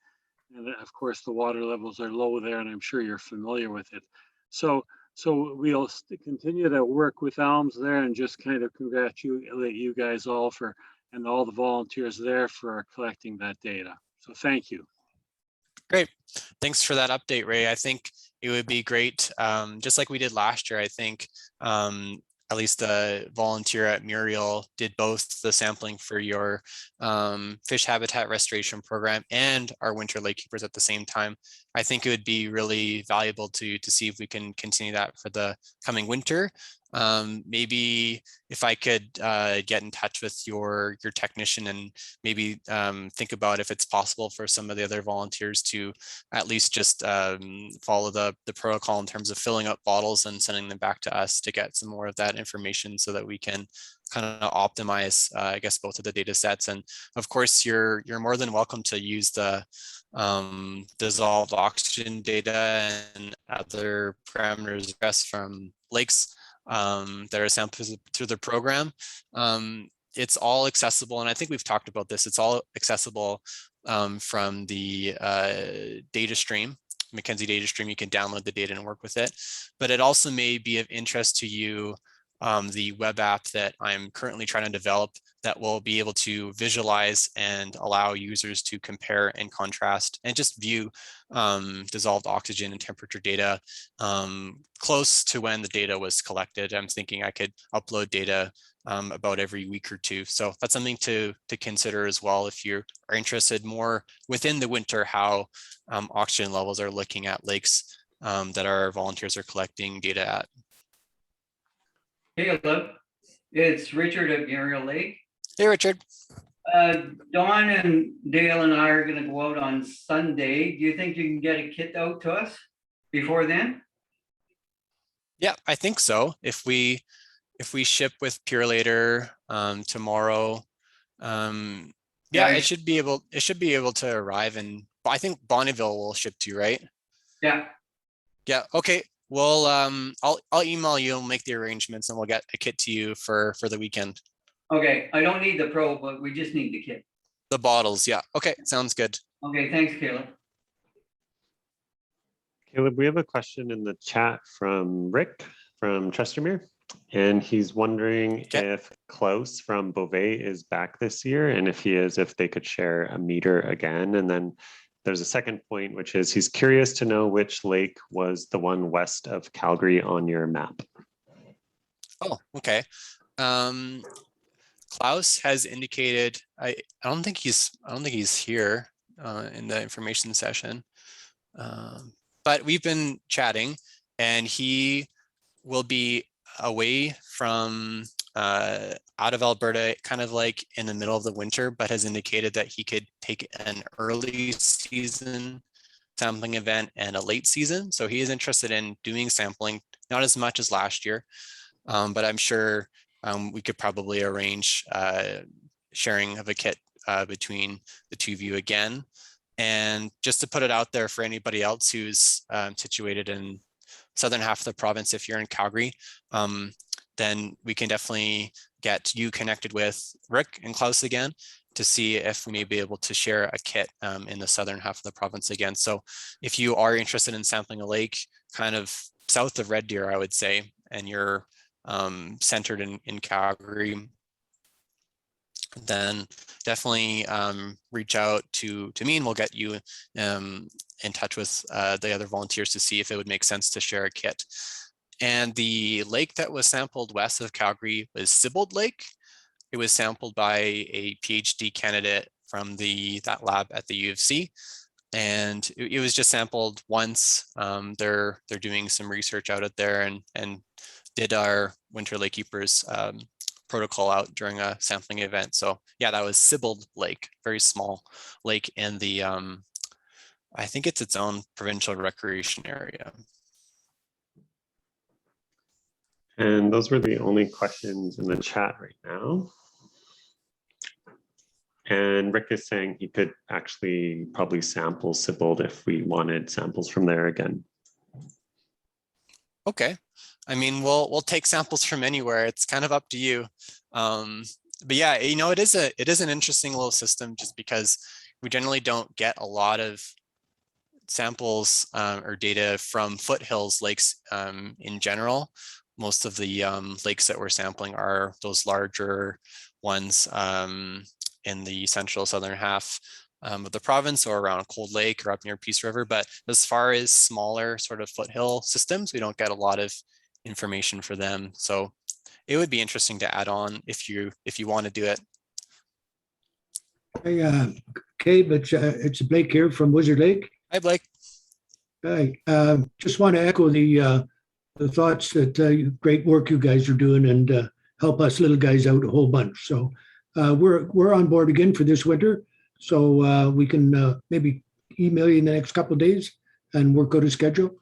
And of course, the water levels are low there, and I'm sure you're familiar with it. So we'll continue to work with ALMS there, and just kind of congratulate you guys all and all the volunteers there for collecting that data. So thank you. Great. Thanks for that update, Ray. I think it would be great, just like we did last year. I think at least the volunteer at Muriel did both the sampling for your fish habitat restoration program and our Winter LakeKeepers at the same time. I think it would be really valuable to see if we can continue that for the coming winter. Maybe if I could get in touch with your technician and maybe think about if it's possible for some of the other volunteers to at least just follow the protocol in terms of filling up bottles and sending them back to us to get some more of that information, so that we can kind of optimize, I guess, both of the data sets. And of course, you're more than welcome to use the dissolved oxygen data and other parameters from lakes that are sampled through the program. It's all accessible, and I think we've talked about this. It's all accessible from the data stream, Mackenzie data stream. You can download the data and work with it, but it also may be of interest to you, the web app that I'm currently trying to develop that will be able to visualize and allow users to compare and contrast and just view dissolved oxygen and temperature data close to when the data was collected. I'm thinking I could upload data about every week or two. So that's something to consider as well if you are interested more within the winter, how oxygen levels are looking at lakes that our volunteers are collecting data at. Hey, hello. It's Richard at Muriel Lake. Hey, Richard. Dawn and Dale and I are going to go out on Sunday. Do you think you can get a kit out to us before then? Yeah, I think so. If we ship with Purelator tomorrow, yeah, it should be able to arrive, and I think Bonneville will ship to you, right? Yeah. Yeah. Okay. Well, I'll email you and make the arrangements, and we'll get a kit to you for the weekend. Okay. I don't need the Pro, but we just need the kit. The bottles. Yeah. Okay. Sounds good. Okay. Thanks, Caleb. Caleb, we have a question in the chat from Rick from Chestermere, and he's wondering if Klaus from Beauvais is back this year, and if he is, if they could share a meter again. And then there's a second point, which is he's curious to know which lake was the one west of Calgary on your map. Oh, okay. Klaus has indicated, I don't think he's here in the information session, but we've been chatting, and he will be away from out of Alberta, kind of like in the middle of the winter, but has indicated that he could take an early season sampling event and a late season. So he is interested in doing sampling, not as much as last year, but I'm sure we could probably arrange sharing of a kit between the two of you again. And just to put it out there for anybody else who's situated in southern half of the province, if you're in Calgary, then we can definitely get you connected with Rick and Klaus again to see if we may be able to share a kit in the southern half of the province again. So if you are interested in sampling a lake kind of south of Red Deer, I would say, and you're centered in Calgary, then definitely reach out to me, and we'll get you in touch with the other volunteers to see if it would make sense to share a kit. And the lake that was sampled west of Calgary was Sibbald Lake. It was sampled by a PhD candidate from that lab at the U of C. And it was just sampled once. They're doing some research out there and did our Winter LakeKeepers protocol out during a sampling event. So yeah, that was Sibbald Lake, very small lake in the, I think it's its own provincial recreation area. And those were the only questions in the chat right now. And Rick is saying he could actually probably sample Sibbald if we wanted samples from there again. Okay. I mean, we'll take samples from anywhere. It's kind of up to you. But yeah, it is an interesting little system, just because we generally don't get a lot of samples or data from foothills lakes in general. Most of the lakes that we're sampling are those larger ones in the central southern half of the province, or around Cold Lake or up near Peace River. But as far as smaller sort of foothill systems, we don't get a lot of information for them. So it would be interesting to add on if you want to do it. Hey, Gabe, it's Blake here from Wizard Lake. Hi, Blake. Hi. Just want to echo the thoughts that great work you guys are doing, and help us little guys out a whole bunch. So we're on board again for this winter. So we can maybe email you in the next couple of days and work out a schedule.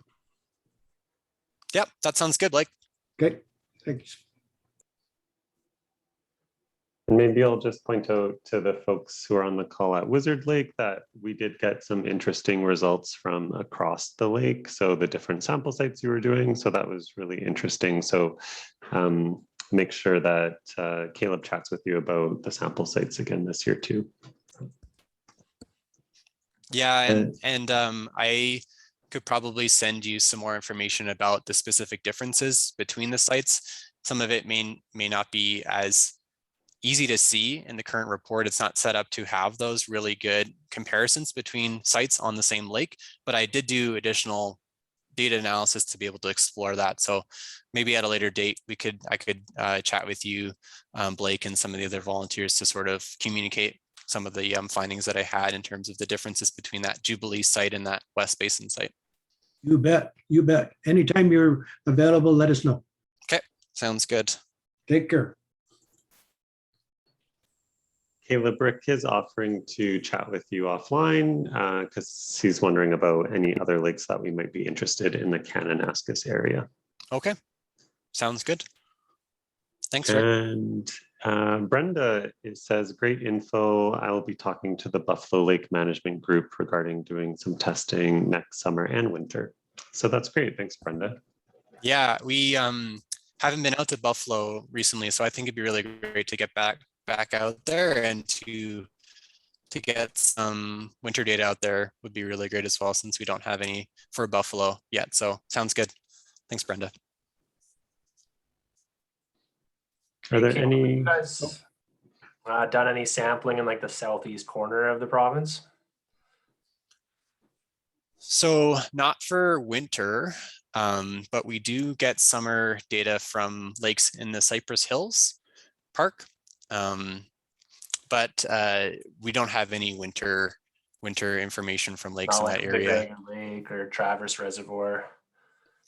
Yep, that sounds good, Blake. Okay, thanks. And maybe I'll just point out to the folks who are on the call at Wizard Lake that we did get some interesting results from across the lake. So the different sample sites you were doing. So that was really interesting. So make sure that Caleb chats with you about the sample sites again this year too. Yeah, and I could probably send you some more information about the specific differences between the sites. Some of it may not be as easy to see in the current report. It's not set up to have those really good comparisons between sites on the same lake, but I did do additional data analysis to be able to explore that. So maybe at a later date, I could chat with you, Blake, and some of the other volunteers to sort of communicate some of the findings that I had in terms of the differences between that Jubilee site and that West Basin site. You bet. You bet. Anytime you're available, let us know. Okay, sounds good. Take care. Caleb, Rick is offering to chat with you offline because he's wondering about any other lakes that we might be interested in the Kananaskis area. Okay, sounds good. Thanks, Rick. And Brenda, it says, great info. I will be talking to the Buffalo Lake Management Group regarding doing some testing next summer and winter. So that's great. Thanks, Brenda. Yeah, we haven't been out to Buffalo recently, so I think it'd be really great to get back out there, and to get some winter data out there would be really great as well, since we don't have any for Buffalo yet. So sounds good. Thanks, Brenda. Are there any? Have you guys done any sampling in like the southeast corner of the province? So not for winter, but we do get summer data from lakes in the Cypress Hills Park. But we don't have any winter information from lakes Not in like that the area. Dragon Lake or Traverse Reservoir.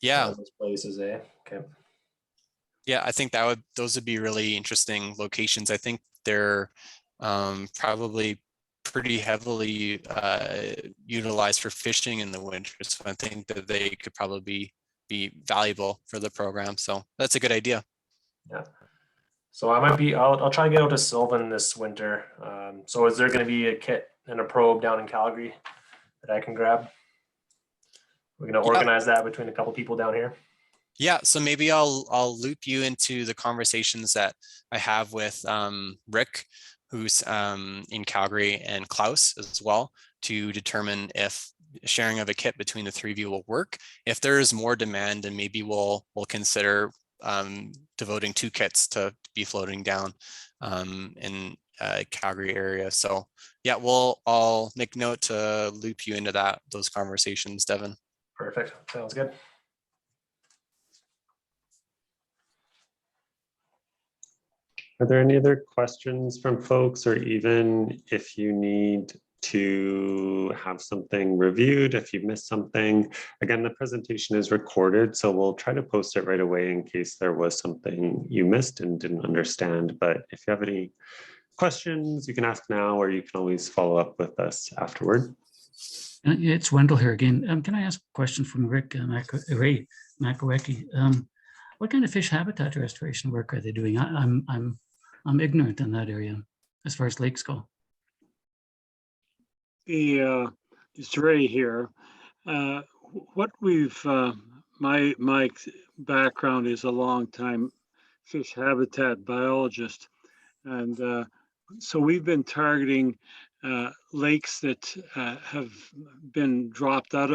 Yeah. Those places, eh? Okay. Yeah, I think those would be really interesting locations. I think they're probably pretty heavily utilized for fishing in the winter. So I think that they could probably be valuable for the program. So that's a good idea. Yeah. So I'll try to get out to Sylvan this winter. So is there going to be a kit and a probe down in Calgary that I can grab? We're going to organize that between a couple people down here. Yeah, so maybe I'll loop you into the conversations that I have with Rick, who's in Calgary, and Klaus as well, to determine if sharing of a kit between the three of you will work. If there is more demand, then maybe we'll consider devoting 2 kits to be floating down in Calgary area. So yeah, I'll make note to loop you into those conversations, Devin. Perfect. Sounds good. Are there any other questions from folks, or even if you need to have something reviewed, if you missed something? Again, the presentation is recorded, so we'll try to post it right away in case there was something you missed and didn't understand. But if you have any questions, you can ask now, or you can always follow up with us afterward. It's Wendell here again. Can I ask a question from Rick Ray Makowecki? What kind of fish habitat restoration work are they doing? I'm ignorant in that area as far as lakes go. It's Ray here. What we've my background is a long time fish habitat biologist, and so we've been targeting lakes that have been dropped out